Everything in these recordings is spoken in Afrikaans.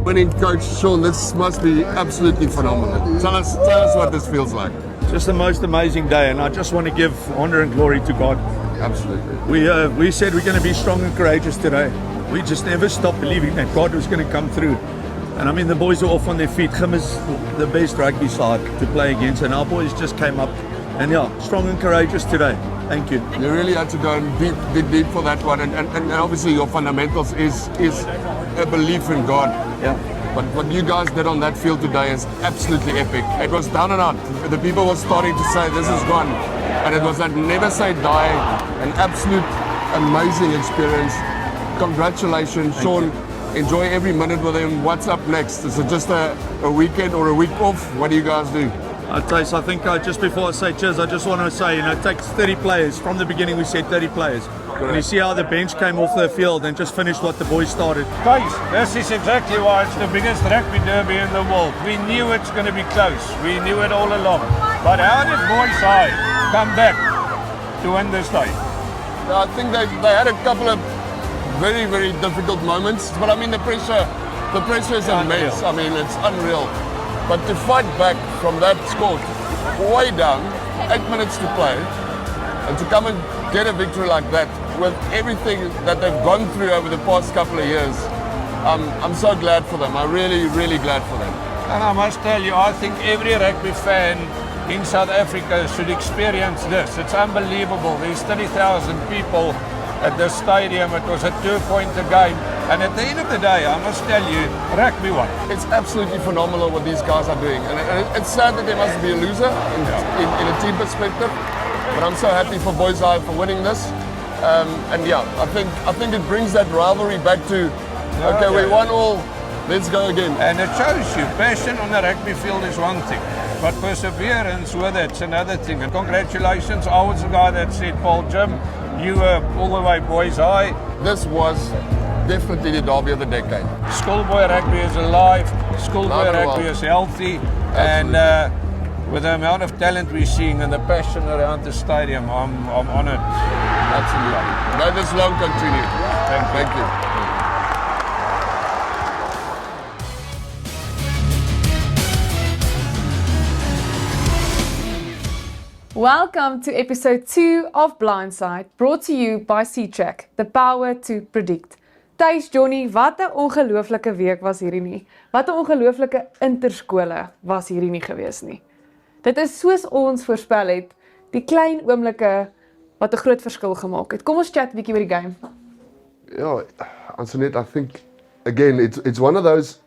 winning coach, Sean, this must be absolutely phenomenal. Tell us what this feels like. Just the most amazing day, and I just want to give honor and glory to God. Absolutely. We said we're going to be strong and courageous today. We just never stopped believing that God was going to come through. And I mean, the boys are off on their feet. Gim is the best rugby side to play against, and our boys just came up. And yeah, strong and courageous today. Thank you. You really had to go and deep for that one, and obviously your fundamentals is a belief in God. Yeah. But what you guys did on that field today is absolutely epic. It was down and out. The people were starting to say, this is gone. And it was that never say die, an absolute amazing experience. Congratulations, Sean. Enjoy every minute with him. What's up next? Is it just a weekend or a week off? What do you guys do? I think just before I say cheers, I just want to say, it takes 30 players. From the beginning, we said 30 players. Correct. And you see how the bench came off the field and just finished what the boys started. Guys, this is exactly why it's the biggest rugby derby in the world. We knew it's going to be close. We knew it all along. But how did Boys High come back to win this day? I think they had a couple of very, very difficult moments. But I mean, the pressure is immense. I mean, it's unreal. But to fight back from that score, way down, 8 minutes to play, and to come and get a victory like that with everything that they've gone through over the past couple of years, I'm so glad for them. I'm really, really glad for them. And I must tell you, I think every rugby fan in South Africa should experience this. It's unbelievable. There's 30,000 people at the stadium. It was a 2-pointer game. And at the end of the day, I must tell you, rugby won. It's absolutely phenomenal what these guys are doing. And it's sad that there must be a loser in a team perspective. But I'm so happy for Boys High for winning this. And yeah, I think it brings that rivalry back to, okay, we won all, let's go again. And it shows you, passion on the rugby field is one thing, but perseverance with it's another thing. And congratulations, I was the guy that said, Paul Jim, you were all the way Boys High. This was definitely the derby of the decade. Schoolboy rugby is alive, schoolboy rugby is healthy, Absolutely. and with the amount of talent we're seeing and the passion around the stadium, I'm honoured. Absolutely. May this long continue. Thank you. Welcome to episode 2 of Blindside, brought to you by C-Track, the power to predict. Thijs, Johnny, wat 'n ongelooflike week was hierdie nie. Wat 'n ongelooflike interskole was hierdie nie gewees nie. Dit is soos ons voorspel het, die klein oomblikke wat 'n groot verskil gemaak het. Kom ons chat 'n bietjie oor die game. Yeah, Antoinette, I think again it's one of those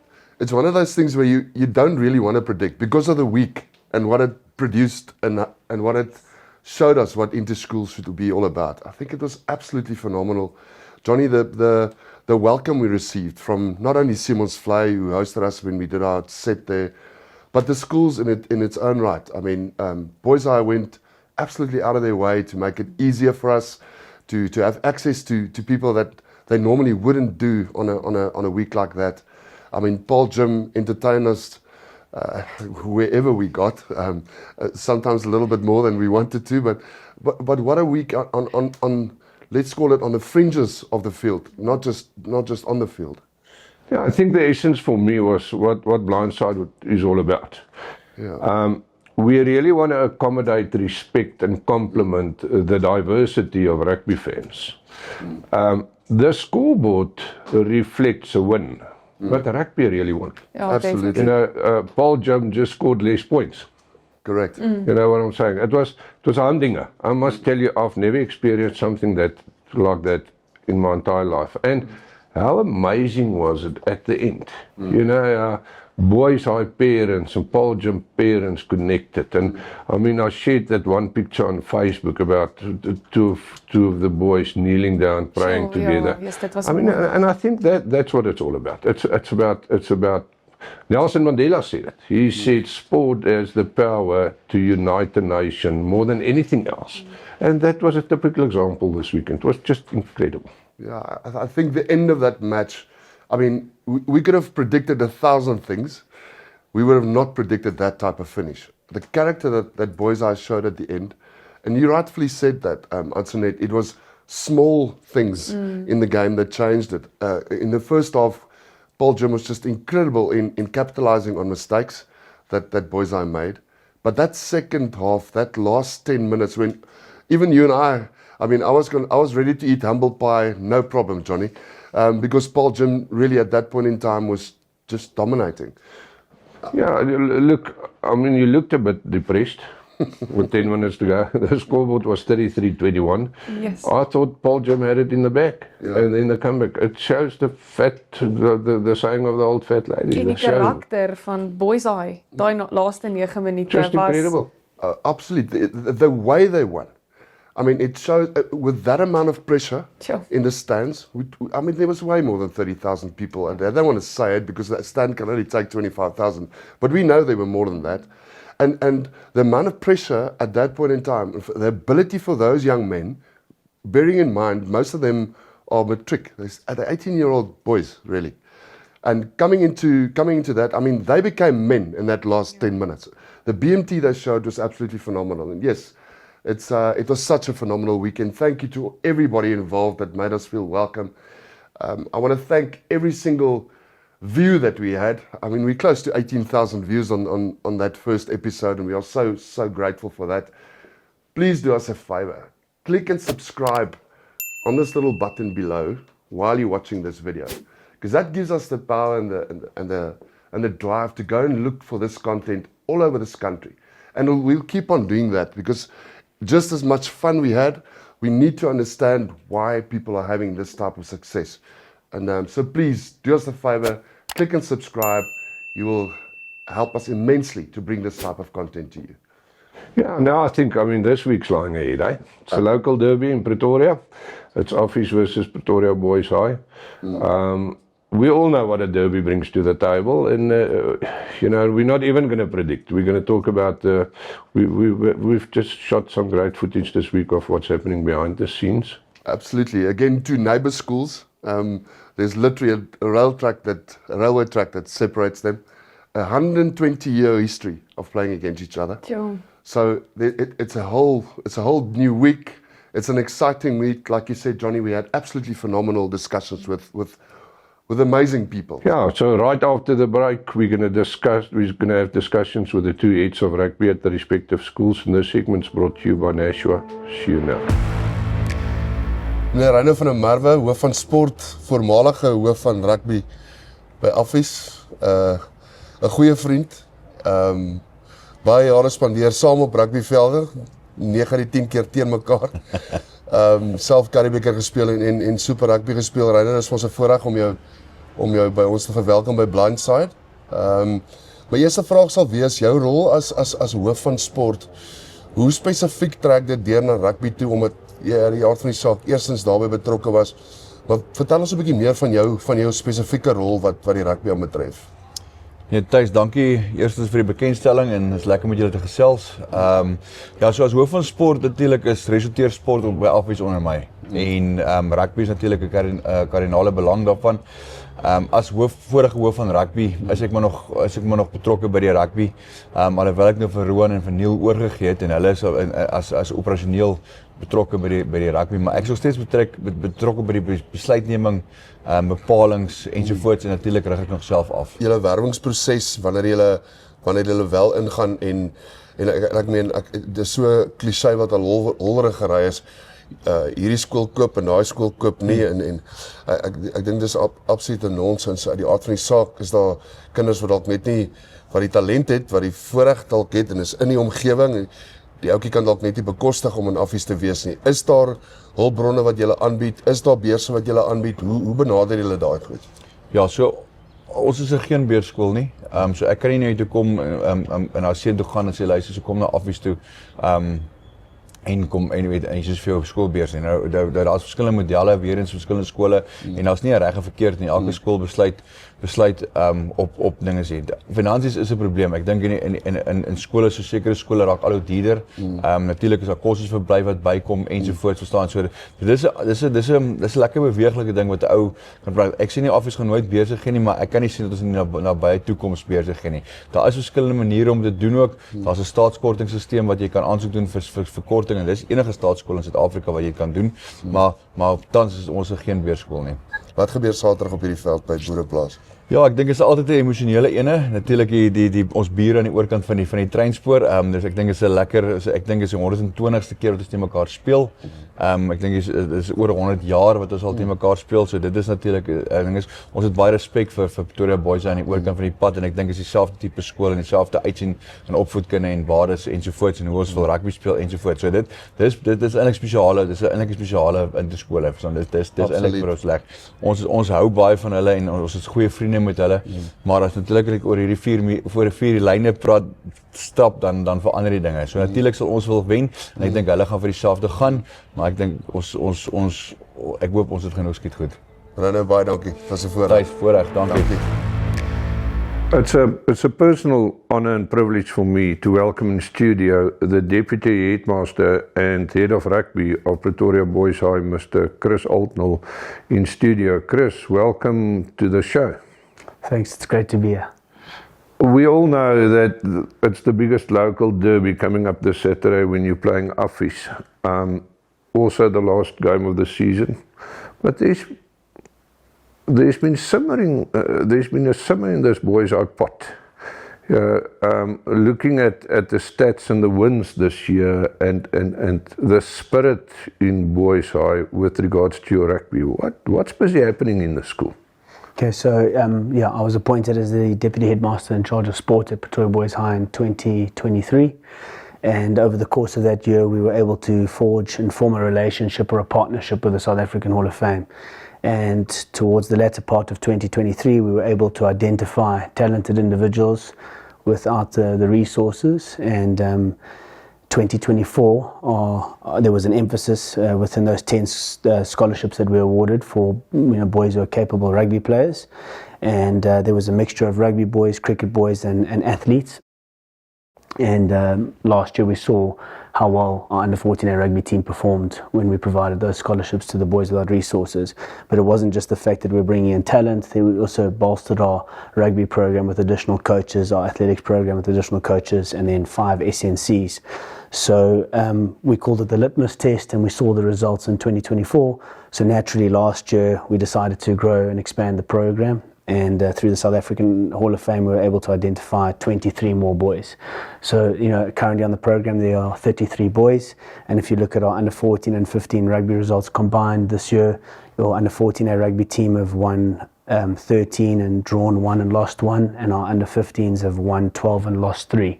things where you don't really want to predict because of the week and what it produced and what it showed us what Interschools should be all about. I think it was absolutely phenomenal. Johnny, the welcome we received from not only Simons Fly, who hosted us when we did our set there, but the schools in its own right. I mean, Boys High went absolutely out of their way to make it easier for us to have access to people that they normally wouldn't do on a week like that. I mean, Paul Jim entertained us wherever we got, sometimes a little bit more than we wanted to, but what a week on let's call it on the fringes of the field, not just on the field. Yeah, I think the essence for me was what Blindside is all about. Yeah. We really want to accommodate, respect and compliment the diversity of rugby fans. The scoreboard reflects a win, but rugby really won. Ja, Absolutely. You know, Paul Jim just scored less points. Correct. You know what I'm saying? It was a humdinger. I must tell you, I've never experienced something like that in my entire life. And how amazing was it at the end? You know, Boys High parents and Paul Jim parents connected. And I mean, I shared that one picture on Facebook about two of the boys kneeling down, praying together. Ja, yes, that was I mean, and I think that's what it's all about. It's about Nelson Mandela said it. He said sport has the power to unite the nation more than anything else. And that was a typical example this weekend. It was just incredible. Yeah, I think the end of that match, I mean, we could have predicted 1,000 things. We would have not predicted that type of finish. The character that Boys High showed at the end, and you rightfully said that, Antoinette, it was small things in the game that changed it. In the first half, Paul Jim was just incredible in capitalizing on mistakes that Boys Eye made. But that second half, that last 10 minutes, when even you and I mean, I was ready to eat humble pie, no problem, Johnny, because Paul Jim really at that point in time was just dominating. Yeah, look, I mean, you looked a bit depressed with 10 minutes to go. The scoreboard was 33-21. Yes. I thought Paul Jim had it in the back, and then the comeback. It shows the saying of the old fat lady. En die the show. karakter van Boys Eye, daai laaste 9 minute Just was incredible. Absolutely. The way they won. I mean, it shows with that amount of pressure Sure. in the stands. I mean, there was way more than 30,000 people, and I don't want to say it because that stand can only take 25,000. But we know there were more than that, and the amount of pressure at that point in time, the ability for those young men, bearing in mind most of them are matric, they're 18-year-old boys really, and coming into that, I mean, they became men in that last 10 minutes. The BMT they showed was absolutely phenomenal, and yes. It was such a phenomenal weekend. Thank you to everybody involved that made us feel welcome. I want to thank every single view that we had. I mean, we're close to 18,000 views on that first episode, and we are so grateful for that. Please do us a favor. Click and subscribe on this little button below while you're watching this video, because that gives us the power and the drive to go and look for this content all over this country. And we'll keep on doing that, because just as much fun we had, we need to understand why people are having this type of success. And so please do us a favor, click and subscribe. You will help us immensely to bring this type of content to you. Yeah, now I think, this week's lying ahead, eh? It's a local derby in Pretoria. It's Office versus Pretoria Boys High. We all know what a derby brings to the table, and we're not even going to predict. We're going to talk about we've just shot some great footage this week of what's happening behind the scenes. Absolutely. Again, two neighbour schools. There's literally a railway track that separates them. 120-year history of playing against each other. Sure. So it's a whole new week. It's an exciting week, like you said, Johnny. We had absolutely phenomenal discussions with amazing people. Yeah, so right after the break, we're going to have discussions with the two heads of rugby at the respective schools, and this segment's brought to you by Nashua. See you now. Meneer Reino van der Merwe, hoof van sport, voormalige hoof van rugby by Office, 'n goeie vriend. Baie jare spandeer saam op rugbyvelde, 9 uit die 10 keer teen mekaar. Self Currie-beker gespeel en Super Rugby gespeel. Reino, dit is vir ons 'n voorreg om jou by ons te verwelkom by Blindside. My eerste vraag sal wees, jou rol as hoof van sport, hoe spesifiek trek dit deur na rugby toe, omdat jy uit die aard van die saak eerstens daarbey betrokke was, maar vertel ons 'n bietjie meer van jou spesifieke rol wat die rugby betref. Ja, Thijs, dankie eerstens vir die bekendstelling en het is lekker met julle te gesels. Ja, so as hoof van sport natuurlik resulteer sport op by Office onder my. En rugby is natuurlik 'n kardinale belang daarvan. As vorige hoof van rugby is ek maar nog betrokke by die rugby. Alhoewel ek nou vir Roan en vir Neil oorgegee het en hulle is as operasioneel betrokke by die rugby, maar ek is nog steeds betrokke by die besluitneming, bepalings ensovoorts, en natuurlik rig ek nog self af. Julle werwingsproses wanneer julle wel ingaan en ek meen dis so klise wat al hollerig gery is. Hierdie skool koop en daai skool koop nie, en ek dink dis absolute nonsens. Uit die aard van die saak is daar kinders wat dalk net nie wat die talent het, wat die voorreg dalk het en is in die omgewing. Die ouetjie kan dalk net nie bekostig om in Office te wees nie. Is daar hulpbronne wat julle aanbied? Is daar beurse wat julle aanbied? Hoe benader julle daai goed? Ja, so ons is geen beurskool nie. So ek kan nie net toe kom en na seun toe gaan en sê luister, so kom na Office toe. En jy soos vir jou skoolbeurs en nou daar's verskillende modelle weer eens verskillende skole en daar's nie 'n reg en verkeerd nie. Elke skool besluit op dinge sê. Finansies is 'n probleem. Ek dink in skole, so sekere skole raak al hoe duurder. Natuurlik is daar kostes verblyf wat bykom ensovoorts, verstaan. So dis 'n lekker beweeglike ding wat 'n ou kan praat. Ek sê nie Office gaan nooit beurse gee nie, maar ek kan nie sien dat ons in die nabye toekoms beurse gee nie. Daar is verskillende maniere om dit te doen ook. Daar's 'n staatskortingstelsel wat jy kan aansoek doen vir korting, en dis enige staatskool in Suid-Afrika wat jy kan doen, maar tans is ons geen beurskool nie. Wat gebeur Saterdag op hierdie veld by Boereplaas? Ja, ek dink dit is altyd 'n emosionele ene. Natuurlik die ons bure aan die oorkant van die treinspoor. Dus ek dink dit is 'n lekker ek dink dit is die 120ste keer wat ons teen mekaar speel. Ek dink dit is oor 100 jaar wat ons al teen mekaar speel. So dit is natuurlik ek dink ons het baie respek vir Pretoria Boys aan die oorkant van die pad en ek dink is dieselfde tipe skool en dieselfde uitsien en opvoedkunde en waardes ensovoorts en hoe ons wil rugby speel ensovoorts. So dit is eintlik spesiale, dis eintlik 'n spesiale interskole. Dis eintlik vir ons lekker. Ons hou baie van hulle en ons is goeie vriende met hulle. Maar as natuurlik oor hierdie vier lyne praat stap dan verander die dinge. So natuurlik sal ons wil wen en ek dink hulle gaan vir dieselfde gaan, maar ek dink ek hoop ons het genoeg skiet goed. Nou baie dankie. Was 'n voorreg. Voorreg, dankie. It's a personal honor and privilege for me to welcome in studio the Deputy Headmaster and Head of Rugby of Pretoria Boys High, Mr. Chris Altnell, in studio. Chris, welcome to the show. Thanks, it's great to be here. We all know that it's the biggest local derby coming up this Saturday when you're playing Office. Also the last game of the season. But there's been a simmer in this Boys High pot. Looking at the stats and the wins this year and the spirit in Boys High with regards to your rugby, what's busy happening in the school? Okay, so I was appointed as the Deputy Headmaster in charge of sport at Pretoria Boys High in 2023. And over the course of that year, we were able to forge and form a relationship or a partnership with the South African Hall of Fame. And towards the latter part of 2023, we were able to identify talented individuals without the resources. And 2024, there was an emphasis within those 10 scholarships that we awarded for boys who are capable rugby players. And there was a mixture of rugby boys, cricket boys, and athletes. And last year we saw how well our under-14 rugby team performed when we provided those scholarships to the boys without resources. But it wasn't just the fact that we're bringing in talent, we also bolstered our rugby program with additional coaches, our athletics program with additional coaches, and then 5 SNCs. So we called it the litmus test, and we saw the results in 2024. So naturally last year we decided to grow and expand the program. And through the South African Hall of Fame, we were able to identify 23 more boys. So, currently on the program, there are 33 boys. And if you look at our under 14 and 15 rugby results combined this year, your under 14 rugby team have won 13 and drawn 1 and lost 1. And our under 15s have won 12 and lost 3.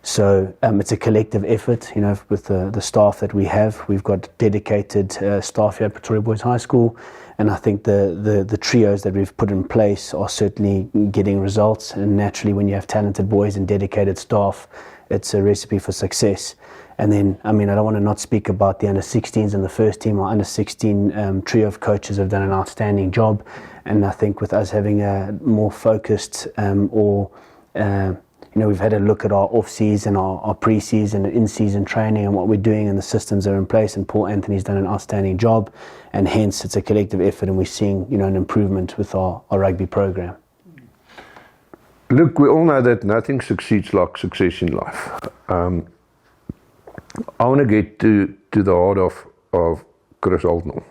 So it's a collective effort, with the staff that we have. We've got dedicated staff here at Pretoria Boys High School. And I think the trios that we've put in place are certainly getting results. And naturally, when you have talented boys and dedicated staff, it's a recipe for success. And then, I don't want to not speak about the under-16s and the first team. Our under-16 trio of coaches have done an outstanding job. And I think with us having a more focused we've had a look at our off-season, our pre-season and in-season training and what we're doing, and the systems are in place, and Paul Anthony's done an outstanding job, and hence it's a collective effort, and we're seeing an improvement with our rugby program. Look, we all know that nothing succeeds like success in life. I want to get to the heart of Chris Altnell,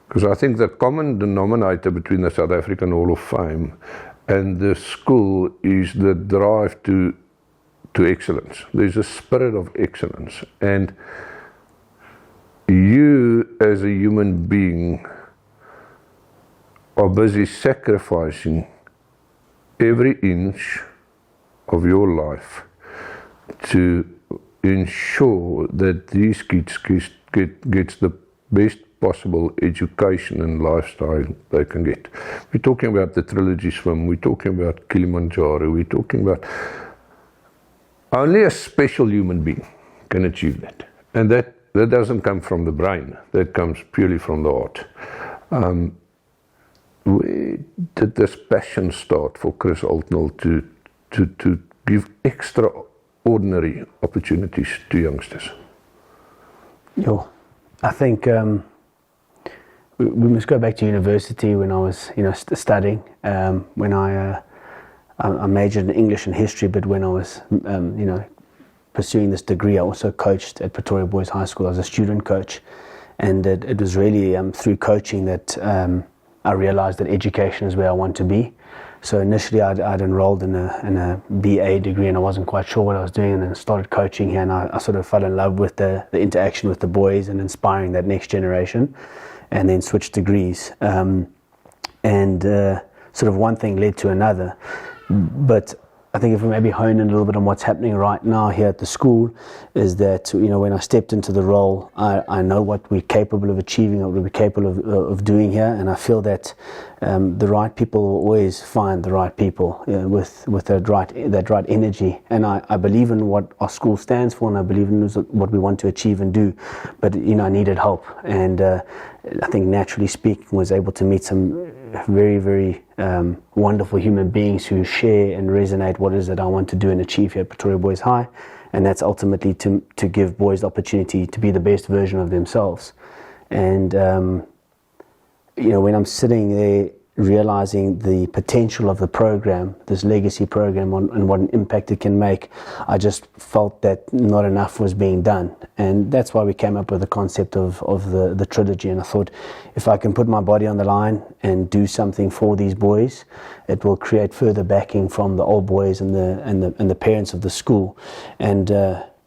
because I think the common denominator between the South African Hall of Fame and the school is the drive to excellence. There's a spirit of excellence, and you as a human being are busy sacrificing every inch of your life to ensure that these kids gets the best possible education and lifestyle they can get. We're talking about the Trilogy Swim, we're talking about Kilimanjaro, we're talking about only a special human being can achieve that. And that doesn't come from the brain, that comes purely from the heart. Where did this passion start for Chris Altnell to give extraordinary opportunities to youngsters? I think we must go back to university when I was, studying. When I majored in English and history, but when I was, pursuing this degree, I also coached at Pretoria Boys High School as a student coach, and it was really through coaching that I realized that education is where I want to be. So initially I'd enrolled in a BA degree and I wasn't quite sure what I was doing, and then started coaching here, and I sort of fell in love with the interaction with the boys and inspiring that next generation, and then switched degrees. Sort of one thing led to another. But I think if we maybe hone in a little bit on what's happening right now here at the school, is that, when I stepped into the role, I know what we're capable of achieving, what we're capable of doing here, and I feel that the right people will always find the right people, with that right energy. And I believe in what our school stands for, and I believe in what we want to achieve and do. But I needed help, and I think naturally speaking was able to meet some very, very wonderful human beings who share and resonate what it is that I want to do and achieve here at Pretoria Boys High, and that's ultimately to give boys the opportunity to be the best version of themselves. And when I'm sitting there realizing the potential of the program, this legacy program, and what an impact it can make, I just felt that not enough was being done. And that's why we came up with the concept of the trilogy. And I thought, if I can put my body on the line and do something for these boys, it will create further backing from the old boys and the parents of the school. And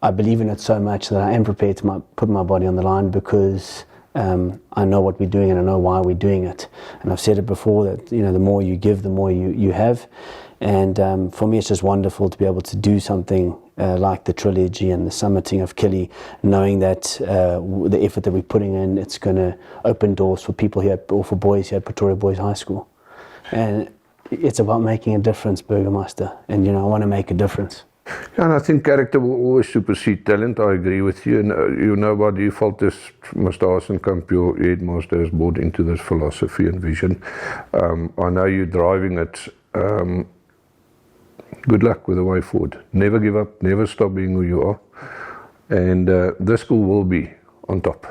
I believe in it so much that I am prepared to put my body on the line, because I know what we're doing and I know why we're doing it. And I've said it before that the more you give, the more you have. And for me, it's just wonderful to be able to do something like the trilogy and the summiting of Killy, knowing that the effort that we're putting in, it's going to open doors for people here, or for boys here at Pretoria Boys High School. And it's about making a difference, Burgermeister. And I want to make a difference. Yeah, and I think character will always supersede talent. I agree with you. And by default, this Mr. Hasenkamp, your headmaster, has bought into this philosophy and vision. I know you're driving it. Good luck with the way forward. Never give up. Never stop being who you are. And this school will be on top.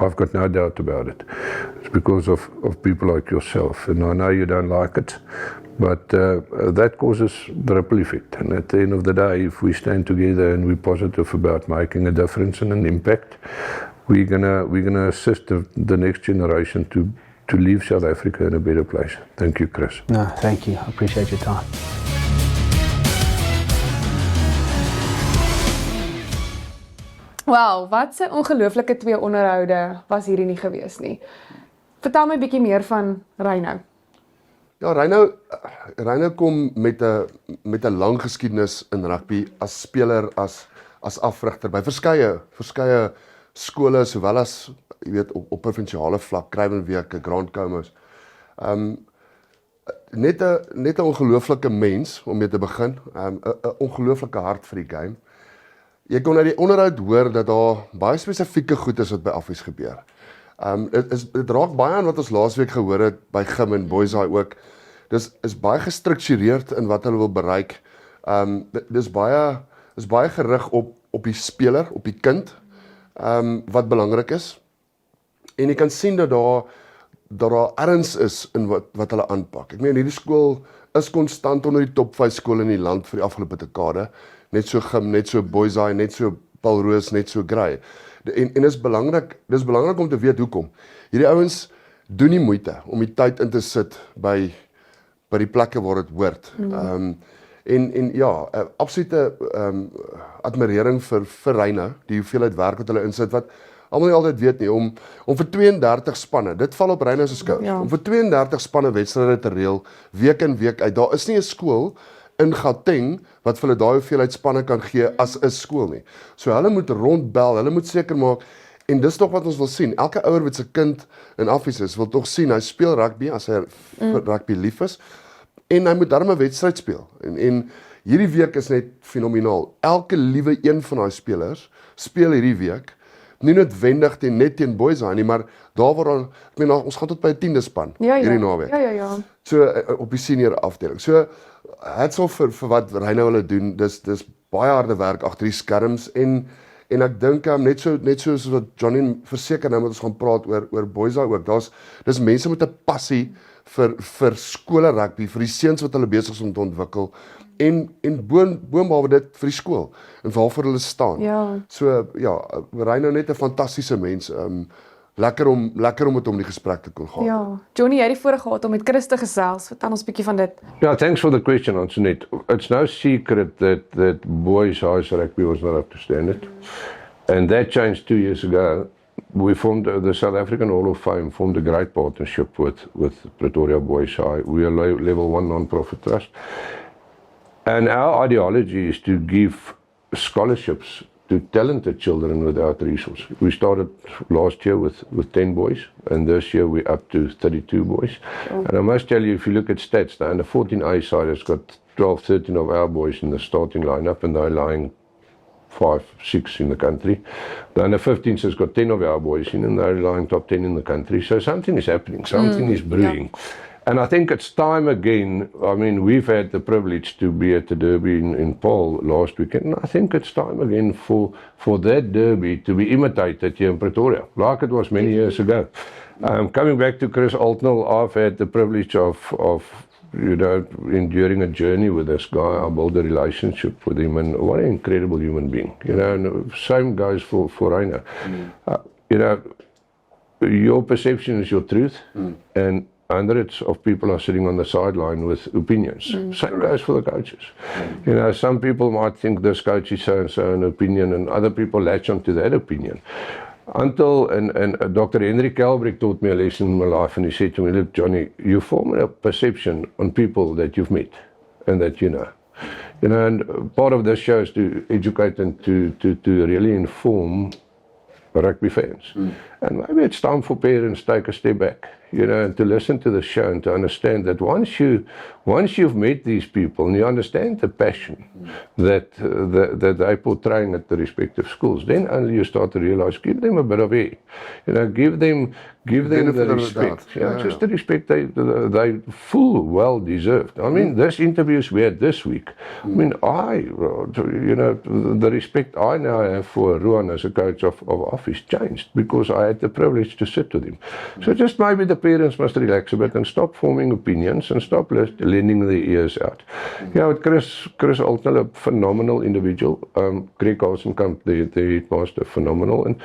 I've got no doubt about it. It's because of people like yourself. And I know you don't like it, but that causes the ripple effect. And at the end of the day, if we stand together and we're positive about making a difference and an impact, we're gonna assist the next generation to leave South Africa in a better place. Thank you, Chris. No, thank you. I appreciate your time. Wel, wat 'n ongelooflike 2 onderhoude was hierdie nie gewees nie. Vertel my 'n bietjie meer van Reino. Ja, Reino kom met 'n lang geskiedenis in rugby as speler, as afrigter by verskeie skole, sowel as op provinsiale vlak, Kruiwenweke, Grand Comos. Net 'n ongelooflike mens om mee te begin, 'n ongelooflike hart vir die game. Jy kon uit die onderhoud hoor dat daar baie spesifieke goed is wat by Affies gebeur. Dit raak baie aan wat ons laasweek gehoor het by Gim en Boys High ook. Dis baie gestruktureerd in wat hulle wil bereik. Dis baie gerig op die speler, op die kind, wat belangrik is. En jy kan sien dat daar erns is in wat hulle aanpak. Ek meen, hierdie skool is konstant onder die top 5 skole in die land vir die afgelope dekade. Net so Gim, net so Boys High, net so Paul Roos, net so Grey. En dis belangrik om te weet hoekom. Hierdie ouens doen nie moeite om die tyd in te sit by die plekke waar dit hoort. Absolute admirering vir Reino, die hoeveelheid werk wat hulle insit, wat almal nie altyd weet nie, om vir 32 spanne, dit val op Reino se skouers, om vir 32 spanne wedstryde te reël, week in week uit. Daar is nie 'n skool in Gauteng wat vir hulle daai hoeveelheid spanne kan gee as 'n skool nie. So hulle moet rondbel, hulle moet seker maak, en dis tog wat ons wil sien. Elke ouer wat se kind in Affies is, wil tog sien hy speel rugby as hy vir rugby lief is, en hy moet darm 'n wedstryd speel. En hierdie week is net fenomenaal. Elke liewe een van daai spelers speel hierdie week, nie noodwendig net teen Boys High nie, maar daar waar ons gaan tot by 'n 10de span hierdie naweek. Ja. So op die senior afdeling. So hats off vir wat Reino hulle doen. Dis baie harde werk agter die skerms, en ek dink net soos wat Johnny verseker nou met ons gaan praat oor Boys High ook. Dis mense met 'n passie vir skole rugby, vir die seuns wat hulle besig is om te ontwikkel, en boonbehalwe dit vir die skool en waarvoor hulle staan. Ja. So Reino net 'n fantastiese mens. lekker om met hom die gesprek te kon gaan. Ja, Johnny, jy het die voorreg gehad om met Chris te gesels. Vertel ons 'n bietjie van dit. Yeah, thanks for the question, Antoinette. It's no secret that boys' high rugby was not up to standard. And that changed 2 years ago. We formed the South African Hall of Fame formed a great partnership with Pretoria Boys High. We are level 1 non-profit trust. And our ideology is to give scholarships to talented children without resources. We started last year with 10 boys, and this year we're up to 32 boys. And I must tell you, if you look at stats, the under 14A side has got 12, 13 of our boys in the starting lineup, and they're lying 5, 6 in the country. The under 15s has got 10 of our boys in, and they're lying top 10 in the country. So something is happening, something is brewing. And I think it's time again. I mean, we've had the privilege to be at the Derby in Paul last weekend, and I think it's time again for that Derby to be imitated here in Pretoria, like it was many years ago. Coming back to Chris Altnell, I've had the privilege of enduring a journey with this guy. I built a relationship with him, and what an incredible human being. And same goes for Reina. Your perception is your truth, and hundreds of people are sitting on the sideline with opinions. Same goes for the coaches. Some people might think this coach is so-and-so an opinion, and other people latch onto that opinion. Until, and Dr. Henry Kelbrick taught me a lesson in my life, and he said to me, look, Johnny, you form a perception on people that you've met and that you know. And part of this show is to educate and to really inform rugby fans. And maybe it's time for parents to take a step back, and to listen to the show and to understand that once you've met these people and you understand the passion that they're portraying at the respective schools, then only you start to realize, give them a bit of air, give them the respect, just the respect they full well deserved. I mean, this interviews we had this week, I mean, the respect I now have for Ruan as a coach of Office changed because I had the privilege to sit with him. So just maybe the parents must relax a bit and stop forming opinions and stop lending their ears out. Chris Altnell, a phenomenal individual. Greg Hasenkamp, the headmaster, phenomenal. And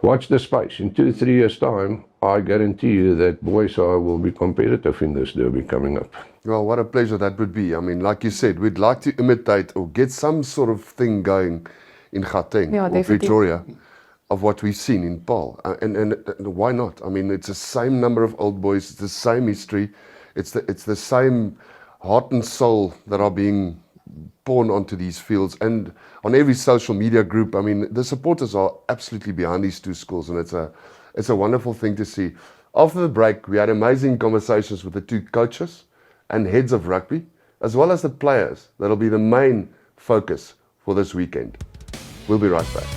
watch the space. In 2-3 years' time, I guarantee you that Boys High will be competitive in this derby coming up. Well, what a pleasure that would be. I mean, like you said, we'd like to imitate or get some sort of thing going in Gauteng or Pretoria of what we've seen in Paul. And why not? I mean, it's the same number of old boys, it's the same history, it's the same heart and soul that are being born onto these fields. And on every social media group, I mean, the supporters are absolutely behind these two schools, and it's a wonderful thing to see. After the break, we had amazing conversations with the two coaches and heads of rugby, as well as the players that'll be the main focus for this weekend. We'll be right back.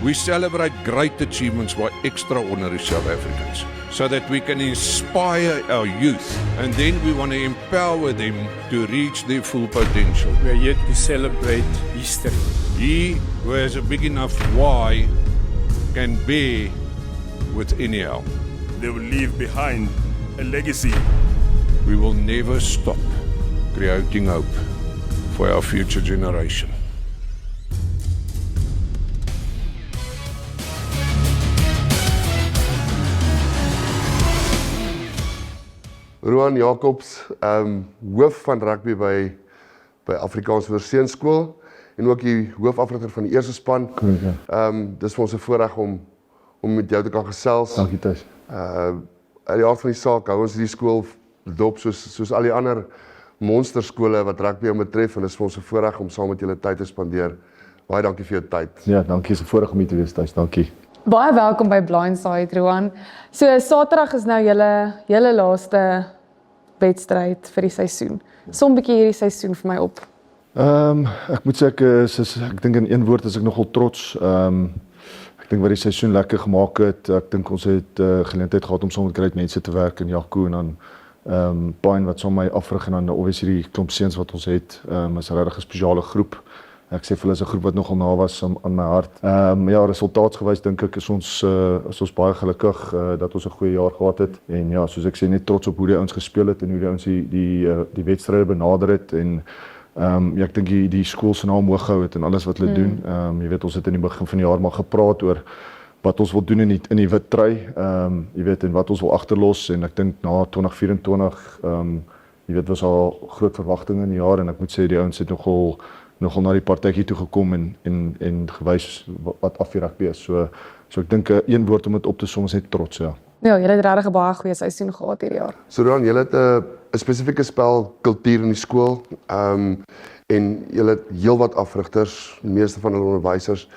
We celebrate great achievements by extraordinary South Africans so that we can inspire our youth, and then we want to empower them to reach their full potential. We are here to celebrate history. He who has a big enough why can bear with any help. They will leave behind a legacy. We will never stop creating hope for our future generation. Ruan Jacobs, hoof van rugby by Afrikaans Verseunskool en ook die hoofafrigter van die eerste span. Dis vir ons 'n voorreg om met jou te kan gesels. Dankie Thys. Uit die aard van die saak hou ons die skool dop soos al die ander monsterskole wat rugby betref, en dis vir ons 'n voorreg om saam met julle tyd te spandeer. Baie dankie vir jou tyd. Ja, dankie, is 'n voorreg om hier te wees, Thys. Dankie. Baie welkom by Blindside, Ruan. So Saterdag is nou julle laaste wedstryd vir die seisoen. Som 'n bietjie hierdie seisoen vir my op. Ek moet sê ek dink in een woord is ek nogal trots. Ek dink wat die seisoen lekker gemaak het. Ek dink ons het geleentheid gehad om saam met great mense te werk in Jaco en dan Pine wat saam met my afrig, en dan obviously die klomp seuns wat ons het. Is 'n regtig spesiale groep. Ek sê vir hulle is 'n groep wat nogal na was aan my hart. Ja, resultaatsgewys dink ek is ons baie gelukkig dat ons 'n goeie jaar gehad het. En ja, soos ek sê, net trots op hoe die ouens gespeel het en hoe die ouens die wedstryde benader het, en Ja, ek dink die skool se naam hoog gehou het en alles wat hulle doen. Jy weet, ons het in die begin van die jaar maar gepraat oor wat ons wil doen in die wit trui, jy weet, en wat ons wil agterlos, en ek dink na 2024, jy weet, was al groot verwagtinge in die jaar, en ek moet sê die ouens het nogal na die partytjie toe gekom en gewys wat Affie rugby is. So ek dink een woord om dit op te som is net trots, ja. Ja, julle het regtig 'n baie goeie seisoen gehad hierdie jaar. So dan, julle het 'n spesifieke spelkultuur in die skool, en julle het heelwat afrigters, die meeste van hulle onderwysers.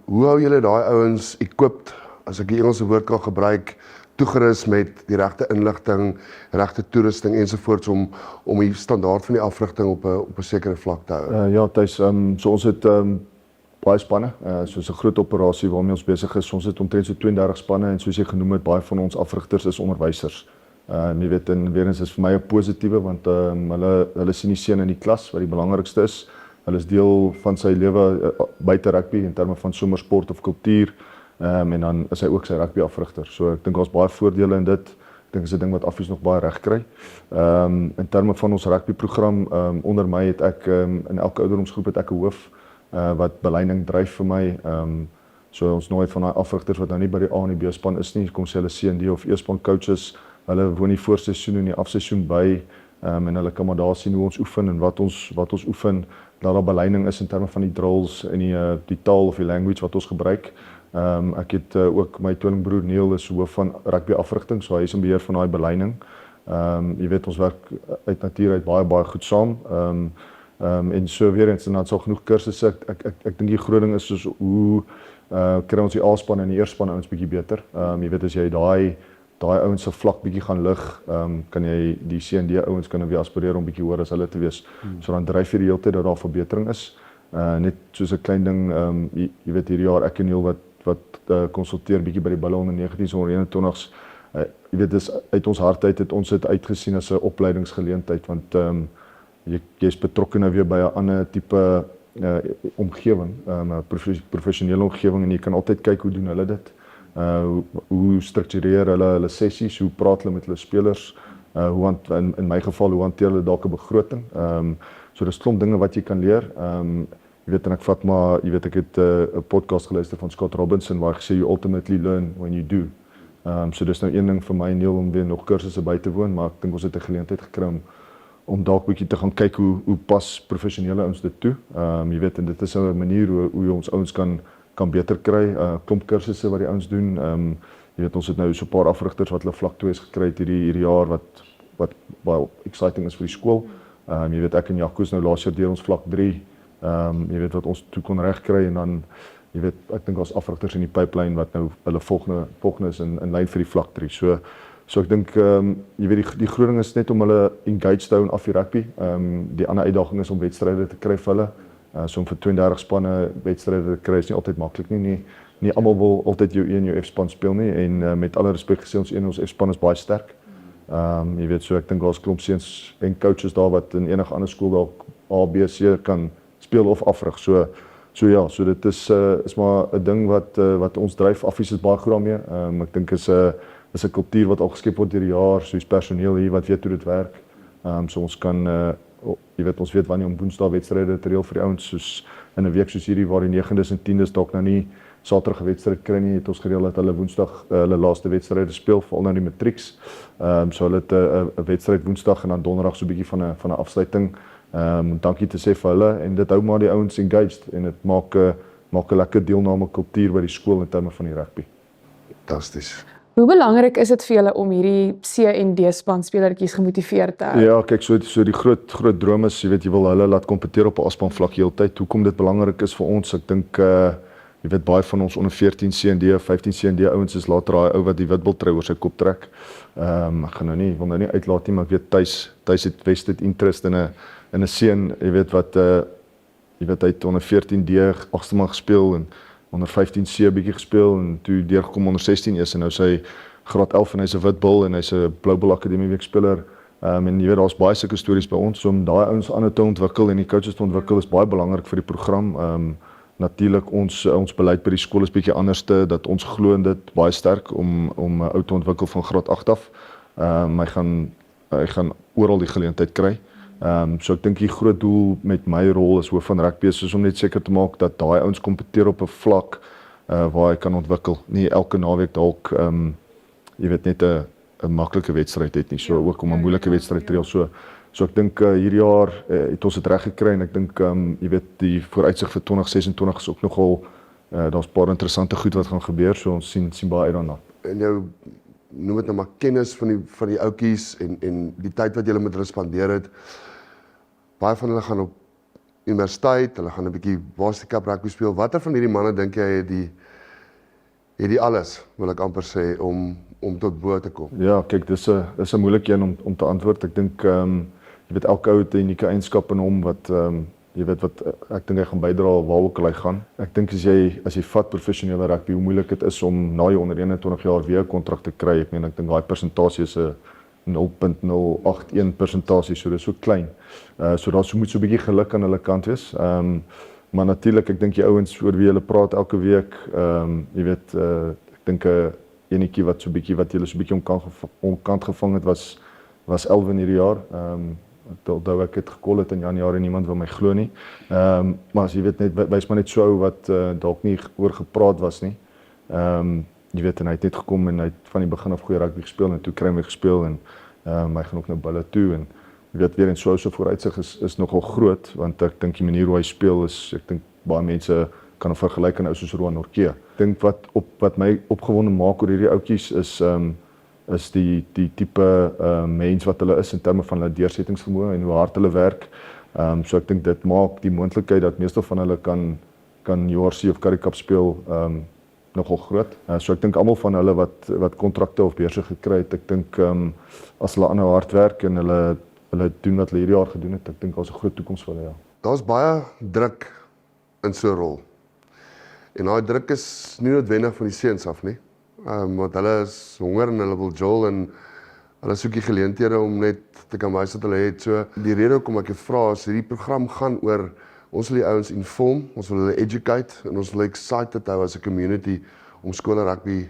Hoe hou julle daai ouens equipped, as ek die Engelse woord kan gebruik, toegerus met die regte inligting, regte toerusting ensovoorts om die standaard van die afrigting op 'n sekere vlak te hou? Ja, Thys, so ons het baie spanne, soos 'n groot operasie waarmee ons besig is. Ons het omtrent so 32 spanne, en soos jy genoem het, baie van ons afrigters is onderwysers. Jy weet, en weer eens is vir my 'n positiewe, want hulle sien die seun in die klas wat die belangrikste is. Hulle is deel van sy lewe buite rugby in terme van somersport of kultuur, en dan is hy ook sy rugby afrigter. So ek dink daar's baie voordele in dit. Ek dink is 'n ding wat Affies nog baie reg kry. In terme van ons rugby program, onder my het ek in elke ouderdomsgroep het ek 'n hoof wat beleiding dryf vir my. So ons nooi van daai afrigters wat nou nie by die A en die B span is nie, kom sê hulle C&D of E-span coaches. Hulle woon die voorseisoen en die afseisoen by, en hulle kan maar daar sien hoe ons oefen en wat ons oefen, dat daar beleiding is in terme van die drills en die taal of die language wat ons gebruik. Ek het ook my tweelingbroer Neil is hoof van rugby afrigting, so hy is in beheer van daai beleiding. Jy weet, ons werk uit nature uit baie goed saam. En so weer eens, en dan sal genoeg kursusse. Ek dink die groot ding is soos hoe kry ons die A-span en die eerspan ouens bietjie beter. Jy weet, as jy daai ouens se vlak bietjie gaan lig, kan jy die C&D ouens kan weer aspireer om bietjie hoër as hulle te wees. So dan dryf jy die hele tyd dat daar verbetering is. Net soos 'n klein ding, jy weet, hierdie jaar ek en Neil wat konsulteer bietjie by die bulle onder 19s onder 21s. Jy weet, dis uit ons hart uit het ons dit uitgesien as 'n opleidingsgeleentheid, want jy's betrokke nou weer by 'n ander tipe omgewing, 'n professionele omgewing, en jy kan altyd kyk hoe doen hulle dit. Hoe struktureer hulle sessies, hoe praat hulle met hulle spelers, in my geval hoe hanteer hulle dalk 'n begroting. So dis klomp dinge wat jy kan leer. Jy weet, en ek vat maar, jy weet, ek het 'n podcast geluister van Scott Robinson waar hy gesê you ultimately learn when you do. So dis nou een ding vir my en Neil om weer nog kursusse by te woon, maar ek dink ons het 'n geleentheid gekry om dalk bietjie te gaan kyk hoe pas professionele ouens dit toe. Jy weet, en dit is 'n manier hoe ons ouens kan beter kry. Klomp kursusse wat die ouens doen. Jy weet, ons het nou so 'n paar afrigters wat hulle vlak 2 is gekry het hierdie jaar wat baie exciting is vir die skool. Jy weet, ek en Jaco is nou laas jaar deur ons vlak 3. Jy weet wat ons toe kon regkry, en dan jy weet, ek dink ons afrigters in die pipeline wat nou hulle volgende is in lyn vir die vlak 3. So ek dink jy weet die groot ding is net om hulle engaged te hou in Affie rugby. Die ander uitdaging is om wedstryde te kry vir hulle. So om vir 32 spanne wedstryde te kry is nie altyd maklik nie. Nie almal wil altyd jou E en jou F-span speel nie, en met alle respek gesê ons E en ons F-span is baie sterk. Jy weet, so ek dink daar's klomp seuns en coaches daar wat in enige ander skool dalk A, B, C kan speel of afrig. So dit is maar 'n ding wat ons dryf. Affies is baie goed daarmee. Ek dink is 'n kultuur wat al geskep word deur die jaar, soos personeel hier wat weet hoe dit werk. So ons kan jy weet, ons weet wanneer om Woensdae wedstryde te reël vir die ouens, soos in 'n week soos hierdie waar die 9des en 10des dalk nou nie Saterdag 'n wedstryd kry nie, het ons gereël dat hulle Woensdag hulle laaste wedstryde speel, veral nou die matrieks. So hulle het 'n wedstryd Woensdag en dan Donderdag so 'n bietjie van 'n afsluiting. Dankie te sê vir hulle, en dit hou maar die ouens engaged, en dit maak 'n lekker deelname kultuur by die skool in terme van die rugby. Fantasties. Hoe belangrik is dit vir julle om hierdie C en D span spelertjies gemotiveerd te hou? Ja, kyk, so die groot droom is, jy weet, jy wil hulle laat kompeteer op 'n A-span vlak heeltyd. Hoekom dit belangrik is vir ons, ek dink jy weet, baie van ons onder 14 C&D, 15 C&D ouens is later daai ou wat die witbiltrou oor sy kop trek. Ek gaan wil nou nie uitlaat nie, maar ek weet Thys het vested interest in 'n seun, jy weet wat jy weet, hy het onder 14D agterman gespeel en onder 15C 'n bietjie gespeel, en toe deurgekom onder 16 is, en nou sy graad 11 en hy's 'n witbil en hy's 'n Bloubil Akademie weekspeler. En jy weet, daar's baie sulke stories by ons, om daai ouens aan te ontwikkel en die coaches te ontwikkel is baie belangrik vir die program. Natuurlik ons beleid by die skool is bietjie anderste, dat ons glo in dit baie sterk om ou te ontwikkel van graad 8 af. Hy gaan oral die geleentheid kry. So ek dink die groot doel met my rol as hoof van rugby is om net seker te maak dat daai ouens kompeteer op 'n vlak waar hy kan ontwikkel. Nie elke naweek dalk jy weet net 'n maklike wedstryd het nie, so ook om 'n moeilike wedstryd te reël. So ek dink hierdie jaar het ons dit reg gekry en ek dink jy weet die vooruitsig vir 2026 is ook nogal daar's 'n paar interessante goed wat gaan gebeur, so ons sien baie uit daarna. En jou noem dit nou maar kennis van die ouetjies en die tyd wat jy met hulle spandeer het. Baie van hulle gaan op universiteit, hulle gaan 'n bietjie Waterkap rugby speel. Watter van hierdie manne dink jy het die alles, wil ek amper sê, om tot bo te kom? Ja, kyk, dis 'n moeilike een om te antwoord. Ek dink jy weet elke ou het 'n unieke eienskap in hom wat jy weet wat ek dink hy gaan bydra waar ook al hy gaan. Ek dink as jy vat professionele rugby, hoe moeilik dit is om na jou onder 21 jaar weer 'n kontrak te kry. Ek dink daai persentasie is 'n 0.081%, so dis so klein. So daar moet so 'n bietjie geluk aan hulle kant wees. Maar natuurlik, ek dink die ouens oor wie hulle praat elke week, jy weet ek dink 'n enetjie wat so 'n bietjie wat julle so 'n bietjie onkant gevang het was Elwin hierdie jaar. Onthou ek het gekol het in Januarie en niemand wil my glo nie. Maar as jy weet net wys maar net so ou wat dalk nie oor gepraat was nie. Jy weet en hy het net gekom en hy het van die begin af goeie rugby gespeel en toe kry hy gespeel en hy gaan ook nou bulle toe en jy weet weer en so vooruitsig is nogal groot want ek dink die manier hoe hy speel is ek dink baie mense kan hom vergelyk aan ou soos Roan Nortje. Ek dink wat my opgewonde maak oor hierdie ouetjies is die tipe mens wat hulle is in terme van hulle deursettingsvermoë en hoe hard hulle werk. So ek dink dit maak die moontlikheid dat meeste van hulle kan URC of Currie Cup speel nogal groot. So ek dink almal van hulle wat kontrakte of beurse gekry het, ek dink as hulle aanhou hard werk en hulle doen wat hulle hierdie jaar gedoen het, ek dink daar's 'n groot toekoms vir hulle, ja. Daar's baie druk in so 'n rol. En daai druk is nie noodwendig van die seuns af nie. Want hulle is honger en hulle wil jol en hulle soek die geleenthede om net te kan wys wat hulle het. So die rede hoekom ek vra is hierdie program gaan oor ons wil die ouens inform, ons wil hulle educate en ons wil excited hou as 'n community om skole rugby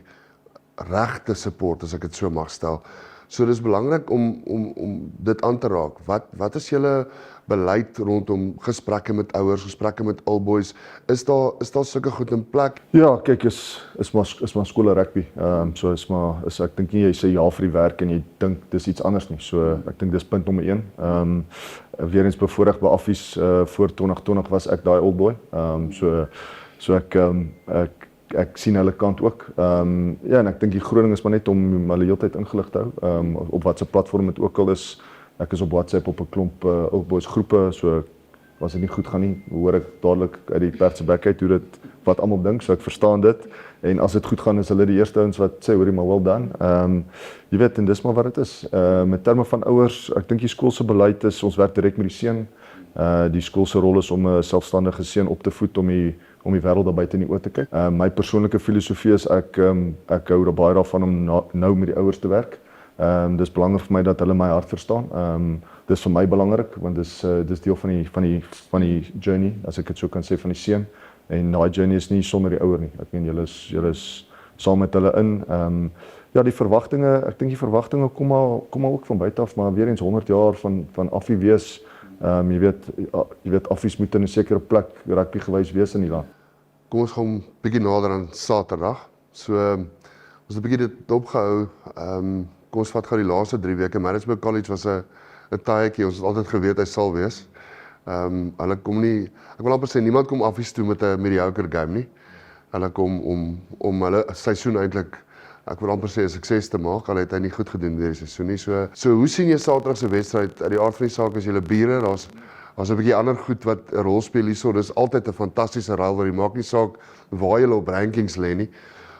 reg te support as ek dit so mag stel. So dis belangrik om dit aan te raak. Wat is julle beleid rondom gesprekke met ouers, gesprekke met alboys? Is daar sulke goed in plek? Ja, kyk is maar skole rugby. So ek dink nie jy sê ja vir die werk en jy dink dis iets anders nie. So ek dink dis punt nommer 1. Weer eens bevoorreg by Affies voor 2020 was ek daai oldboy. So ek sien hulle kant ook. Ja, en ek dink die groening is maar net om hulle heeltyd ingelig te hou. Op watse platform dit ook al is. Ek is op WhatsApp op 'n klomp oudboys groepe, so as dit nie goed gaan nie, hoor ek dadelik uit die perd se bek uit hoe dit wat almal dink, so ek verstaan dit. En as dit goed gaan is hulle die eerste ouens wat sê hoorie maar well done. Jy weet en dis maar wat dit is. Met terme van ouers, ek dink die skool se beleid is ons werk direk met die seun. Die skool se rol is om 'n selfstandige seun op te voed om die wêreld daar buite in die oë te kyk. My persoonlike filosofie is ek hou baie daarvan om nou met die ouers te werk. Dis belangrik vir my dat hulle my hart verstaan. Dis vir my belangrik want dis deel van die journey, as ek dit so kan sê, van die seun. En daai journey is nie sonder die ouer nie. Ek meen julle is saam met hulle in. Ja, die verwagtinge, ek dink die verwagtinge kom maar ook van buite af, maar weer eens 100 jaar van Affie wees. Jy weet Affies moet in 'n sekere plek rugby gewys wees in die land. Kom ons gaan 'n bietjie nader aan Saterdag. So ons het 'n bietjie dit opgehou. Kom ons vat gou die laaste 3 weke. Maritzburg College was 'n taaitjie. Ons het altyd geweet hy sal wees. Hulle kom nie, ek wil amper sê niemand kom Affies toe met 'n mediocre game nie. Hulle kom om hulle seisoen eintlik, ek wil amper sê 'n sukses te maak. Hulle het nie goed gedoen hierdie seisoen nie. So hoe sien jy Saterdag se wedstryd? Uit die aard van die saak is julle bure, daar's 'n bietjie ander goed wat 'n rol speel hierso. Dis altyd 'n fantastiese rivalry. Maak nie saak waar julle op rankings lê nie.